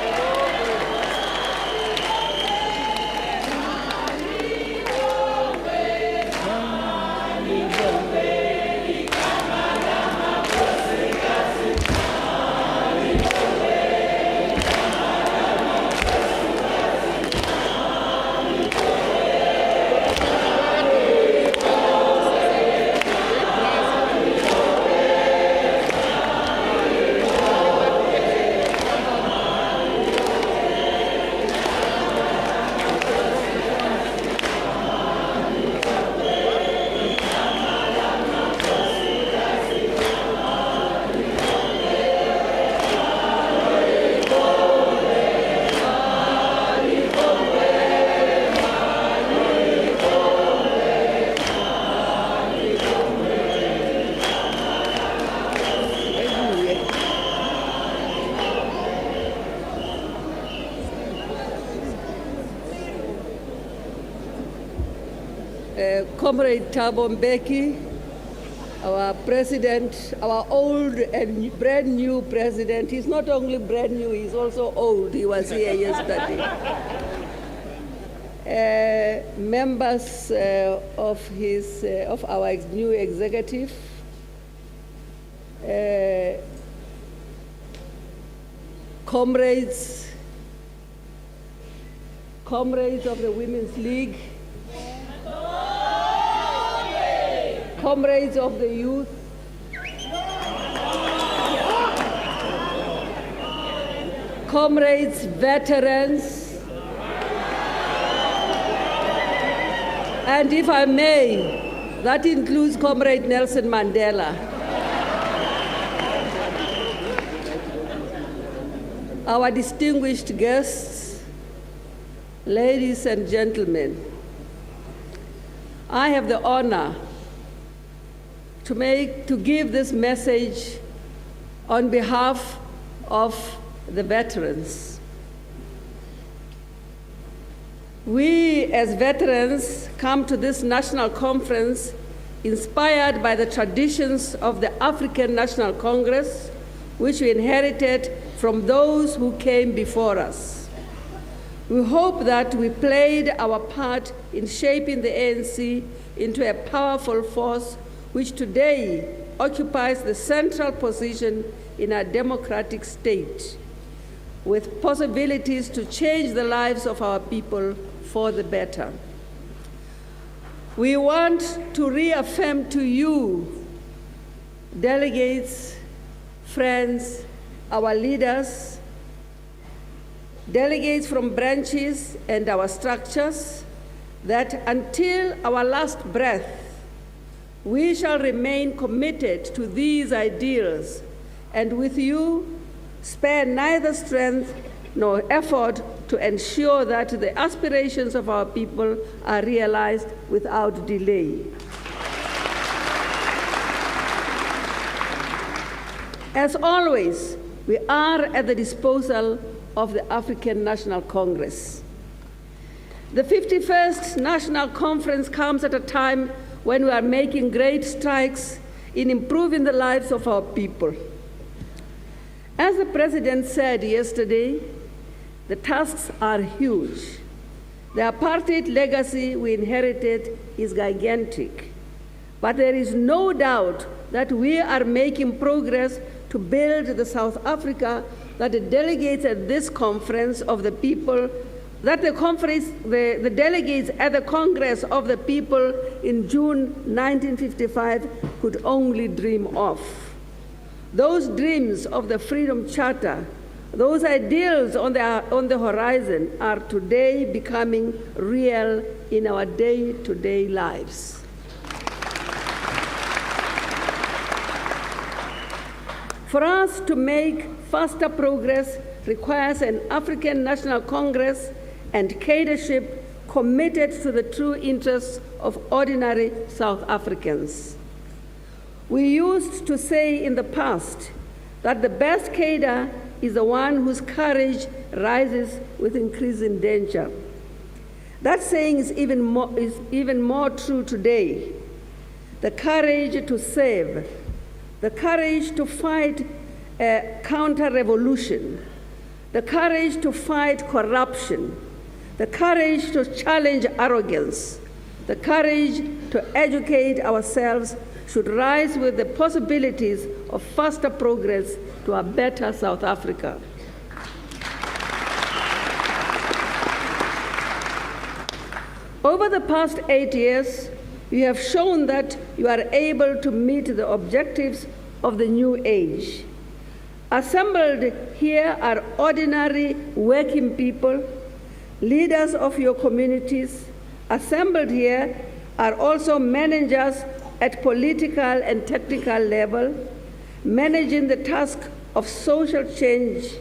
Comrade Thabo Mbeki, our president, our old and brand new president. He's not only brand new, he's also old. He was here yesterday. Members of our new executive, comrades of the Women's League, comrades of the youth, comrades, veterans, and if I may, that includes Comrade Nelson Mandela. Our distinguished guests, ladies and gentlemen, I have the honor to give this message on behalf of the veterans. We as veterans come to this national conference inspired by the traditions of the African National Congress, which we inherited from those who came before us. We hope that we played our part in shaping the ANC into a powerful force which today occupies the central position in our democratic state, with possibilities to change the lives of our people for the better. We want to reaffirm to you, delegates, friends, our leaders, delegates from branches and our structures, that until our last breath, we shall remain committed to these ideals, and with you, spare neither strength nor effort to ensure that the aspirations of our people are realized without delay. As always, we are at the disposal of the African National Congress. The 51st National Conference comes at a time when we are making great strides in improving the lives of our people. As the President said yesterday, the tasks are huge. The apartheid legacy we inherited is gigantic, but there is no doubt that we are making progress to build the South Africa that the delegates at this conference of the people, that the delegates at the Congress of the People in June 1955 could only dream of. Those dreams of the Freedom Charter, those ideals on the horizon are today becoming real in our day-to-day lives. For us to make faster progress requires an African National Congress and cadreship committed to the true interests of ordinary South Africans. We used to say in the past that the best cadre is the one whose courage rises with increasing danger. That saying is even more true today. The courage to save, the courage to fight counter-revolution, the courage to fight corruption, the courage to challenge arrogance, the courage to educate ourselves should rise with the possibilities of faster progress to a better South Africa. Over the past 8 years, you have shown that you are able to meet the objectives of the new age. Assembled here are ordinary working people, leaders of your communities. Assembled here are also managers at political and technical level, managing the task of social change.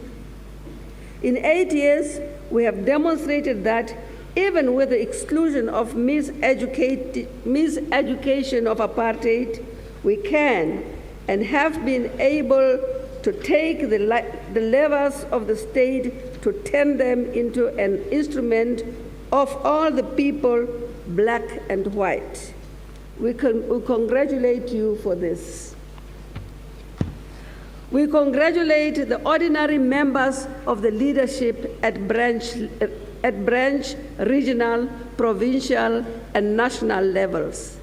In 8 years, we have demonstrated that even with the exclusion of miseducation of apartheid, we can and have been able to take the levers of the state to turn them into an instrument of all the people, black and white. We congratulate you for this. We congratulate the ordinary members of the leadership at branch, regional, provincial, and national levels.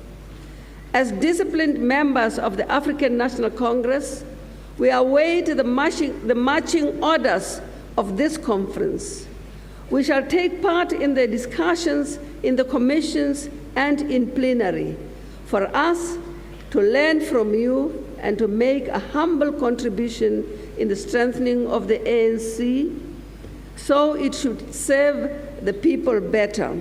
As disciplined members of the African National Congress, we await the marching orders of this conference. We shall take part in the discussions in the commissions and in plenary for us to learn from you and to make a humble contribution in the strengthening of the ANC, so it should serve the people better.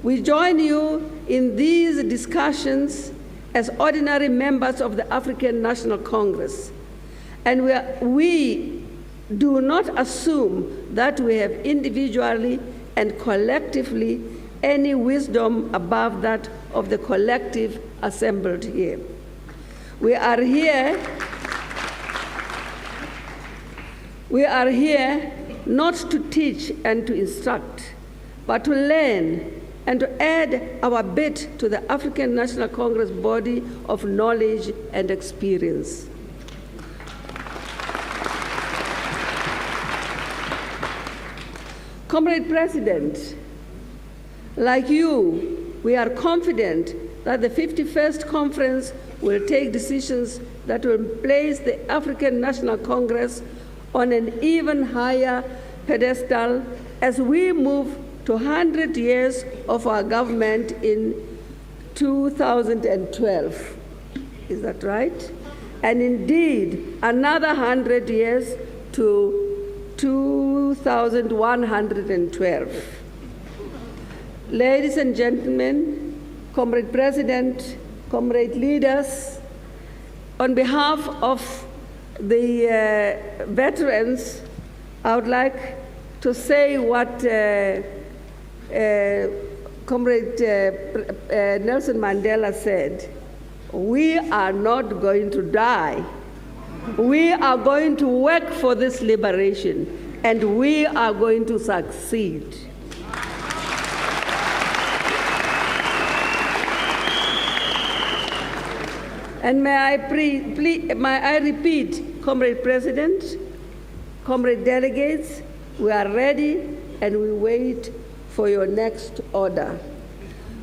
We join you in these discussions as ordinary members of the African National Congress, and we do not assume that we have individually and collectively any wisdom above that of the collective assembled here. We are here not to teach and to instruct, but to learn and to add our bit to the African National Congress body of knowledge and experience. Comrade President, like you, we are confident that the 51st Conference will take decisions that will place the African National Congress on an even higher pedestal as we move to 100 years of our government in 2012. Is that right? And indeed, another 100 years to 2112. ladies and gentlemen, Comrade President, Comrade leaders, on behalf of the veterans, I would like to say what Comrade Nelson Mandela said. We are not going to die. We are going to work for this liberation, and we are going to succeed. And may I repeat, Comrade President, Comrade delegates, we are ready and we wait for your next order.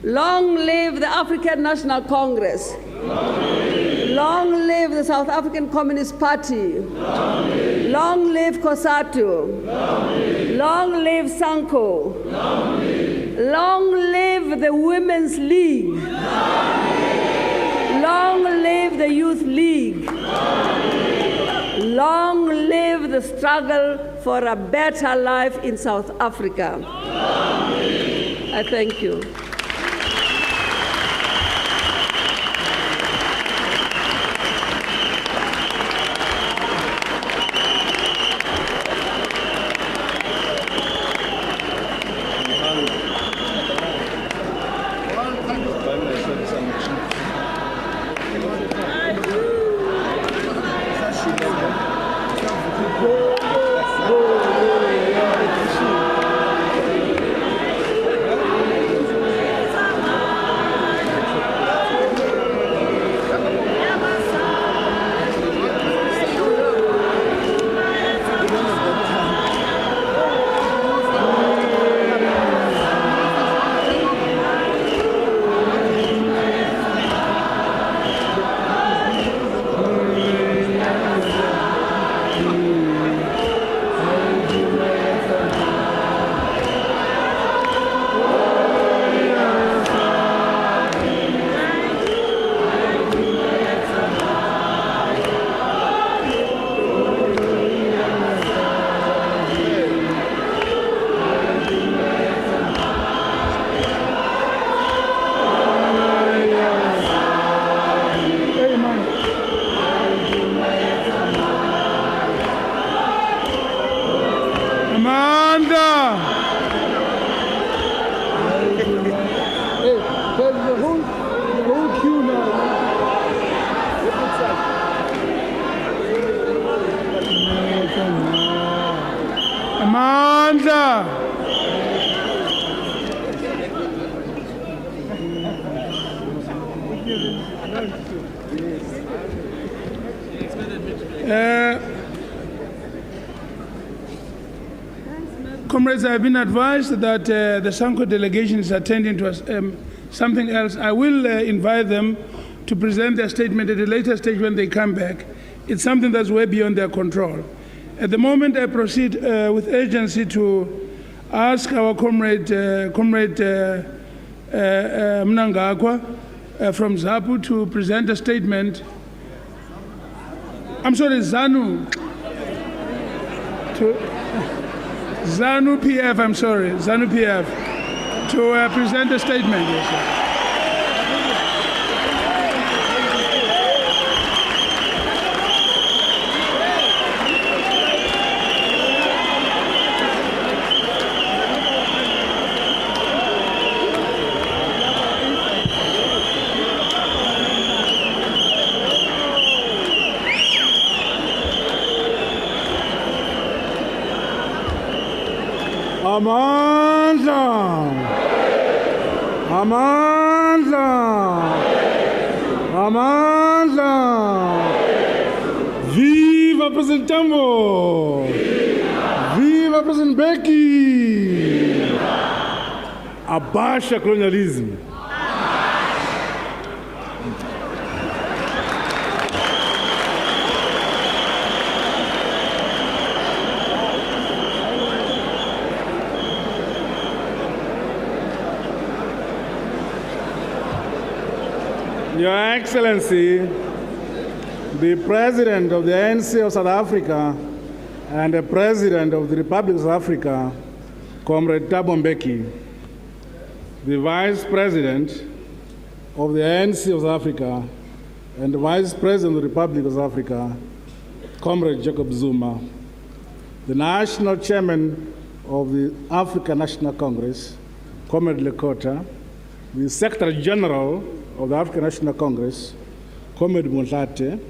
Long live the African National Congress. Long live the South African Communist Party. Long live COSATU. Long live SANCO. Long live the Women's League. Long live the Youth League. Long live the struggle for a better life in South Africa. I thank you. Comrades, I have been advised that the SANCO delegation is attending to something else. I will invite them to present their statement at a later stage when they come back. It's something that's way beyond their control. At the moment, I proceed with urgency to ask our comrade Mnangagwa from ZAPU to present a statement. I'm sorry, ZANU-PF, I'm sorry, ZANU-PF, to present a statement. Yes, sir. Amandla! Amandla! Amandla! Viva President Tambo! Viva President Becky! Abaixa colonialismo! Your Excellency, the President of the ANC of South Africa and the President of the Republic of South Africa, Comrade Thabo Mbeki, the Vice President of the ANC of South Africa and the Vice President of the Republic of South Africa, Comrade Jacob Zuma, the National Chairman of the African National Congress, Comrade Lekota, the Secretary General of the African National Congress, Comrade Motlate,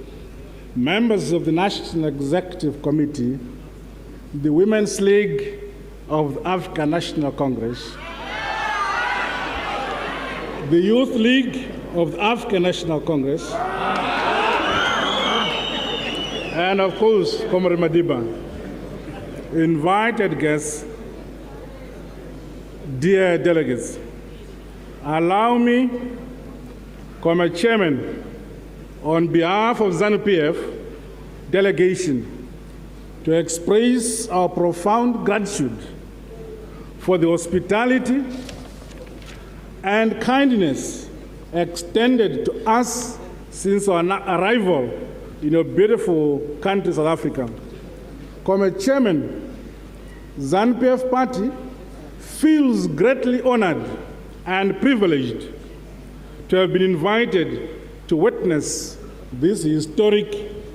members of the National Executive Committee, the Women's League of the African National Congress, the Youth League of the African National Congress, and of course, Comrade Madiba, invited guests, dear delegates, allow me, Comrade Chairman, on behalf of ZANU-PF delegation, to express our profound gratitude for the hospitality and kindness extended to us since our arrival in your beautiful country, South Africa. Comrade Chairman, ZANU-PF Party feels greatly honored and privileged to have been invited to witness this historic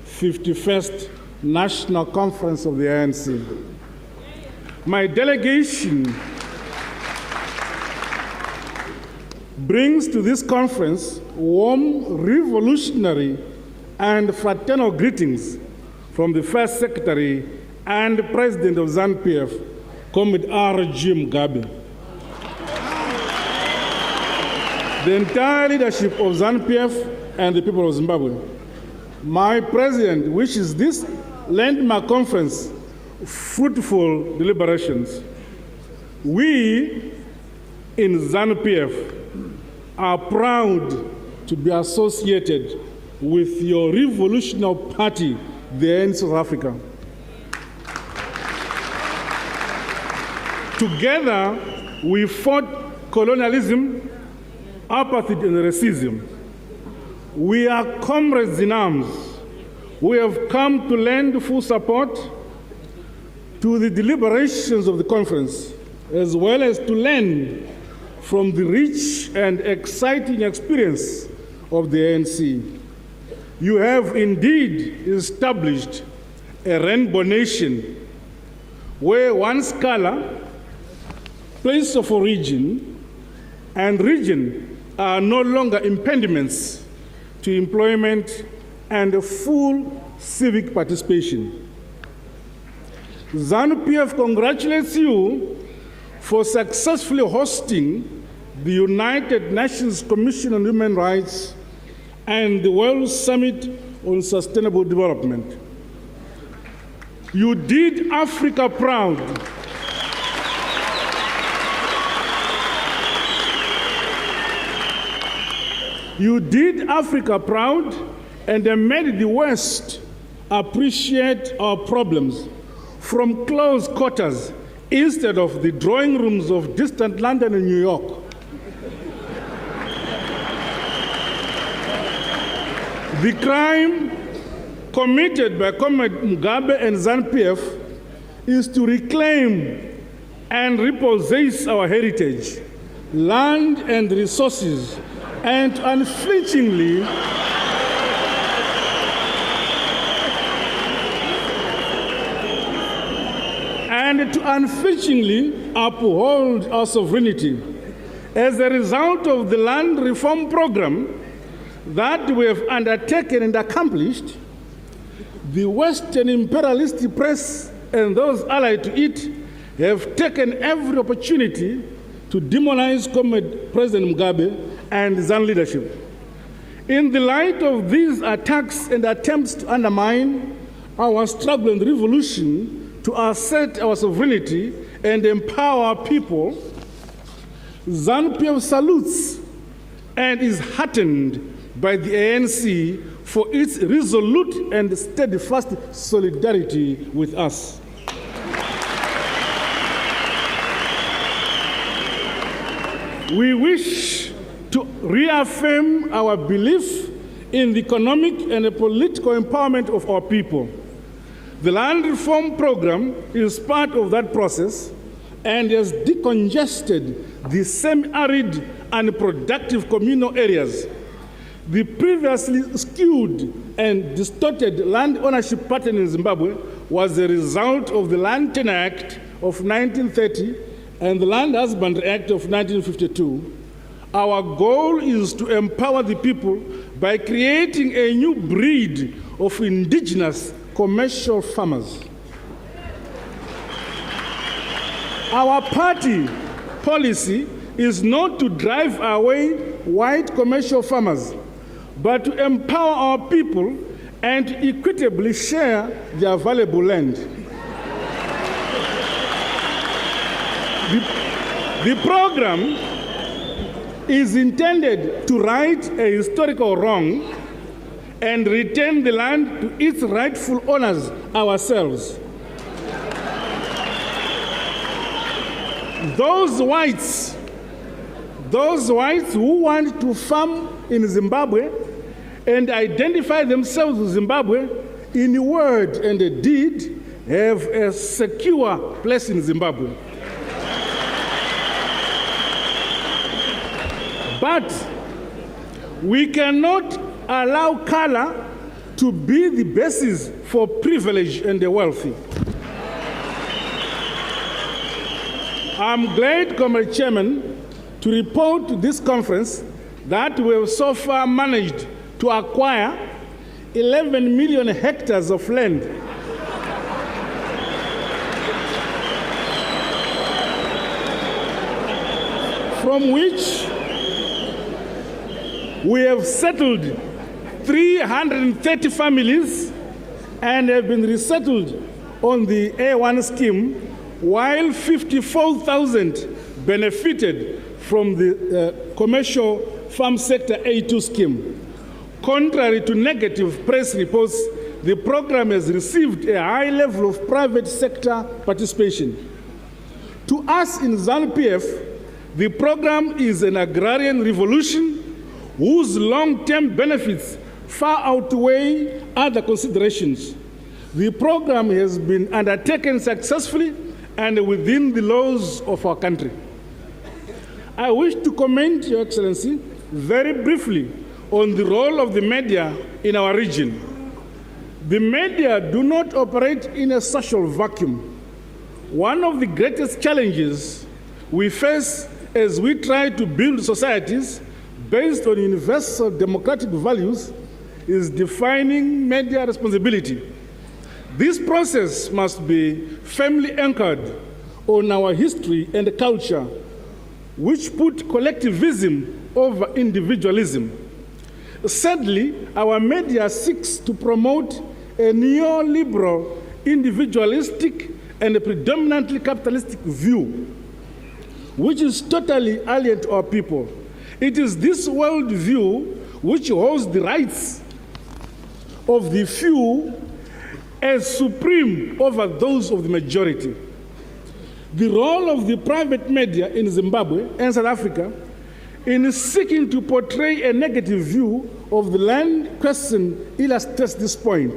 51st National Conference of the ANC. My delegation brings to this conference warm, revolutionary, and fraternal greetings from the First Secretary and President of ZANU-PF, Comrade R.G. Mugabe. The entire leadership of ZANU-PF and the people of Zimbabwe. My President wishes this landmark conference fruitful deliberations. We in ZANU-PF are proud to be associated with your revolutionary party, the ANC of Africa. Together, we fought colonialism, apartheid, and racism. We are comrades in arms. We have come to lend full support to the deliberations of the conference, as well as to learn from the rich and exciting experience of the ANC. You have indeed established a rainbow nation where one's color, place of origin, and region are no longer impediments to employment and a full civic participation. ZANU-PF congratulates you for successfully hosting the United Nations Commission on Human Rights and the World Summit on Sustainable Development. You did Africa proud. You did Africa proud and made the West appreciate our problems from close quarters instead of the drawing rooms of distant London and New York. The crime committed by Comrade Mugabe and ZANU-PF is to reclaim and repossess our heritage, land and resources, and unflinchingly uphold our sovereignty. As a result of the land reform program that we have undertaken and accomplished, the Western imperialist press and those allied to it have taken every opportunity to demonize Comrade President Mugabe and ZANU leadership. In the light of these attacks and attempts to undermine our struggle and revolution to assert our sovereignty and empower our people, ZANU-PF salutes and is heartened by the ANC for its resolute and steadfast solidarity with us. We wish to reaffirm our belief in the economic and the political empowerment of our people. The land reform program is part of that process and has decongested the semi-arid and productive communal areas. The previously skewed and distorted land ownership pattern in Zimbabwe was a result of the Land Tenure Act of 1930 and the Land Husbandry Act of 1952. Our goal is to empower the people by creating a new breed of indigenous commercial farmers. Our party policy is not to drive away white commercial farmers, but to empower our people and to equitably share their valuable land. The program is intended to right a historical wrong and return the land to its rightful owners, ourselves. Those whites who want to farm in Zimbabwe and identify themselves with Zimbabwe in word and deed have a secure place in Zimbabwe. But we cannot allow color to be the basis for privilege and the wealthy. I'm glad, Comrade Chairman, to report to this conference that we have so far managed to acquire 11 million hectares of land from which we have settled 330 families and have been resettled on the A1 scheme, while 54,000 benefited from the commercial farm sector A2 scheme. Contrary to negative press reports, the program has received a high level of private sector participation. To us in ZANU-PF, the program is an agrarian revolution whose long-term benefits far outweigh other considerations. The program has been undertaken successfully and within the laws of our country. I wish to comment, Your Excellency, very briefly on the role of the media in our region. The media do not operate in a social vacuum. One of the greatest challenges we face as we try to build societies based on universal democratic values is defining media responsibility. This process must be firmly anchored on our history and culture, which put collectivism over individualism. Sadly, our media seeks to promote a neoliberal, individualistic, and a predominantly capitalistic view, which is totally alien to our people. It is this worldview which holds the rights of the few as supreme over those of the majority. The role of the private media in Zimbabwe and South Africa in seeking to portray a negative view of the land question illustrates this point.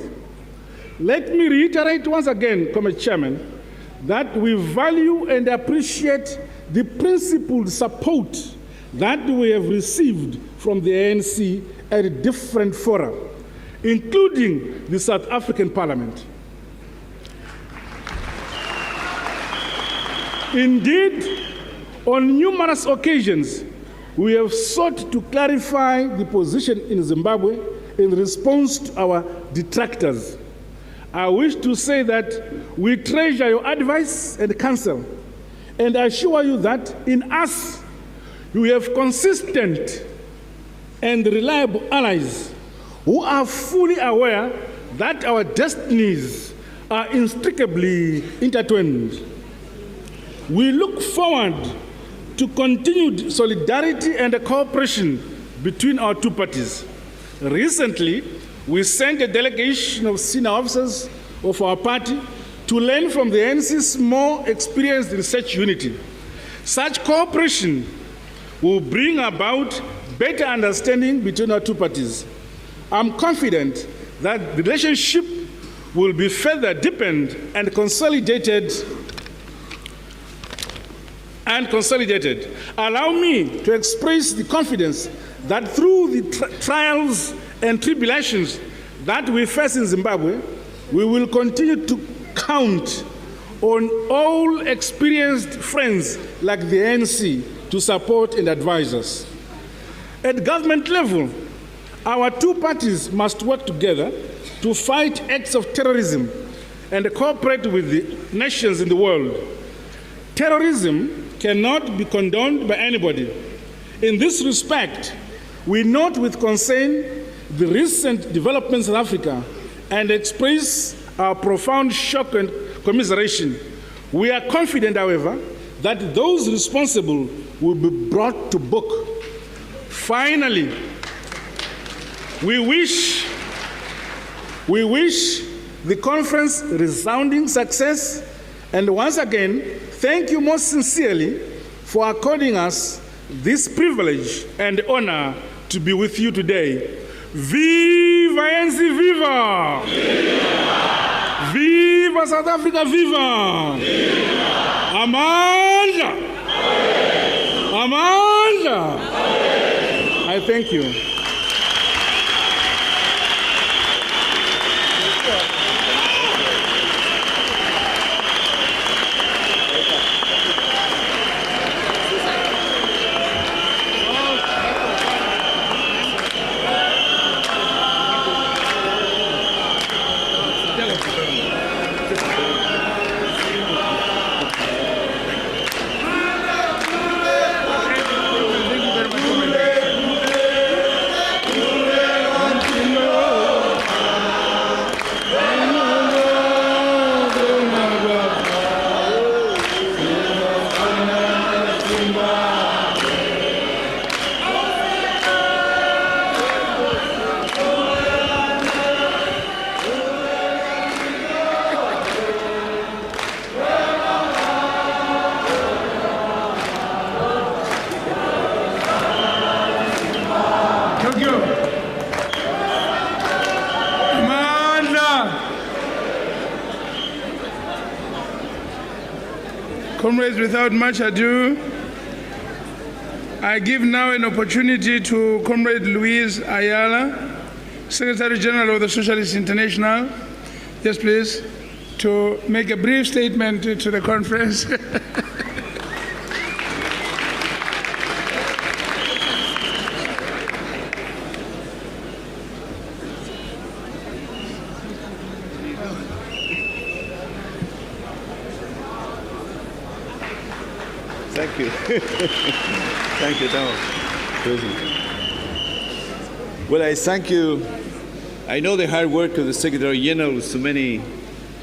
Let me reiterate once again, Comrade Chairman, that we value and appreciate the principled support that we have received from the ANC at different fora, including the South African Parliament. Indeed, on numerous occasions, we have sought to clarify the position in Zimbabwe in response to our detractors. I wish to say that we treasure your advice and counsel, and I assure you that in us, we have consistent and reliable allies who are fully aware that our destinies are inextricably intertwined. We look forward to continued solidarity and cooperation between our two parties. Recently, we sent a delegation of senior officers of our party to learn from the ANC's more experienced research unity. Such cooperation will bring about better understanding between our two parties. I'm confident that the relationship will be further deepened and consolidated and consolidated. Allow me to express the confidence that through the trials and tribulations that we face in Zimbabwe, we will continue to count on all experienced friends like the ANC to support and advise us. At government level, our two parties must work together to fight acts of terrorism and cooperate with the nations in the world. Terrorism cannot be condoned by anybody. In this respect, we note with concern the recent developments in Africa and express our profound shock and commiseration. We are confident, however, that those responsible will be brought to book. Finally, we wish the conference resounding success, and once again, thank you most sincerely for according us this privilege and honor to be with you today. Viva ANC, viva! Viva! Viva South Africa, viva! Viva! Amandla! Amandla! I thank you. Comrades, without much ado, I give now an opportunity to Comrade Luis Ayala, Secretary General of the Socialist International, yes please, to make a brief statement to the conference. Thank you. Thank you, President. Well, I thank you. I know the hard work of the Secretary General with so many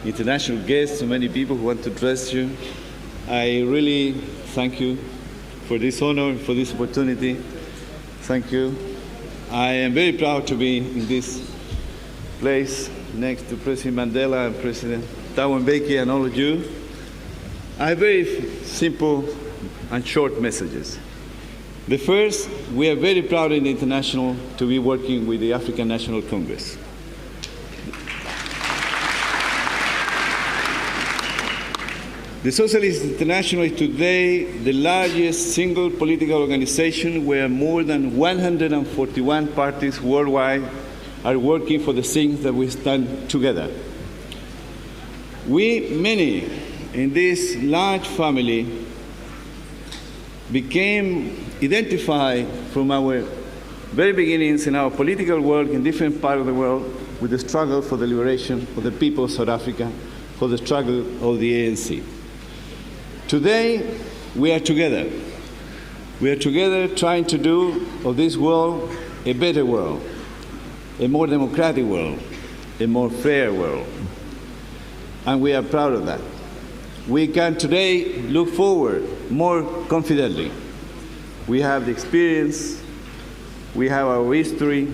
international guests, so many people who want to address you. I really thank you for this honor, for this opportunity. Thank you. I am very proud to be in this place next to President Mandela and President Thabo Mbeki and all of you. I have very simple and short messages. The first, we are very proud in the international to be working with the African National Congress. The Socialist International is today the largest single political organization where more than 141 parties worldwide are working for the things that we stand together. We, many in this large family, became identified from our very beginnings in our political work in different parts of the world with the struggle for the liberation of the people of South Africa, for the struggle of the ANC. Today, we are together. We are together trying to do of this world a better world, a more democratic world, a more fair world. And we are proud of that. We can today look forward more confidently. We have the experience, we have our history,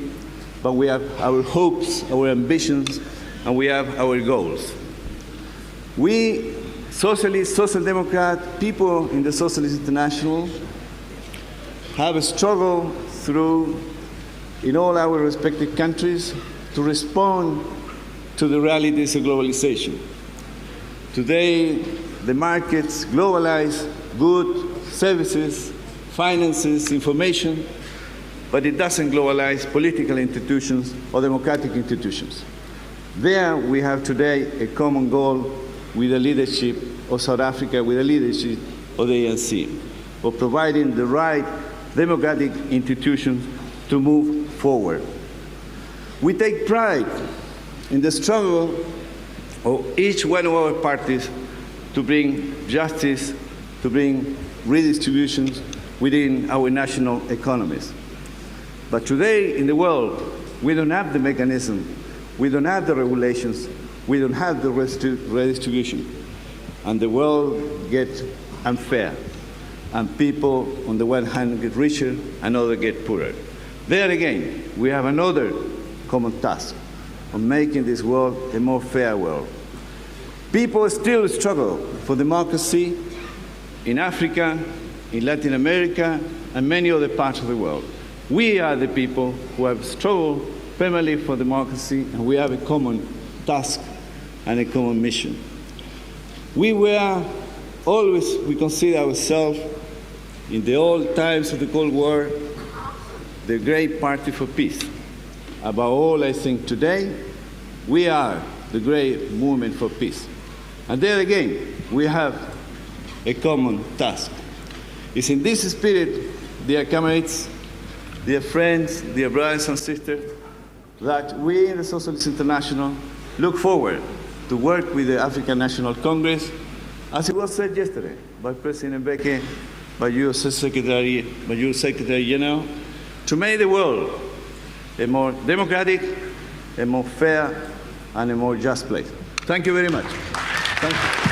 but we have our hopes, our ambitions, and we have our goals. We, socialists, social democrat, people in the Socialist International, have struggled through, in all our respective countries, to respond to the realities of globalization. Today, the markets globalize goods, services, finances, information, but it doesn't globalize political institutions or democratic institutions. There we have today a common goal with the leadership of South Africa, with the leadership of the ANC, of providing the right democratic institutions to move forward. We take pride in the struggle of each one of our parties to bring justice, to bring redistribution within our national economies. But today in the world, we don't have the mechanism, we don't have the regulations, we don't have the redistribution. And the world gets unfair. And people, on the one hand, get richer, and others get poorer. There again, we have another common task of making this world a more fair world. People still struggle for democracy in Africa, in Latin America, and many other parts of the world. We are the people who have struggled primarily for democracy, and we have a common task and a common mission. We consider ourselves, in the old times of the Cold War, the great party for peace. Above all, I think today, we are the great movement for peace. And there again, we have a common task. It's in this spirit, dear comrades, dear friends, dear brothers and sisters, that we in the Socialist International look forward to work with the African National Congress, as it was said yesterday by President Mbeki, by your Secretary General, to make the world a more democratic, a more fair, and a more just place. Thank you very much. Thank you.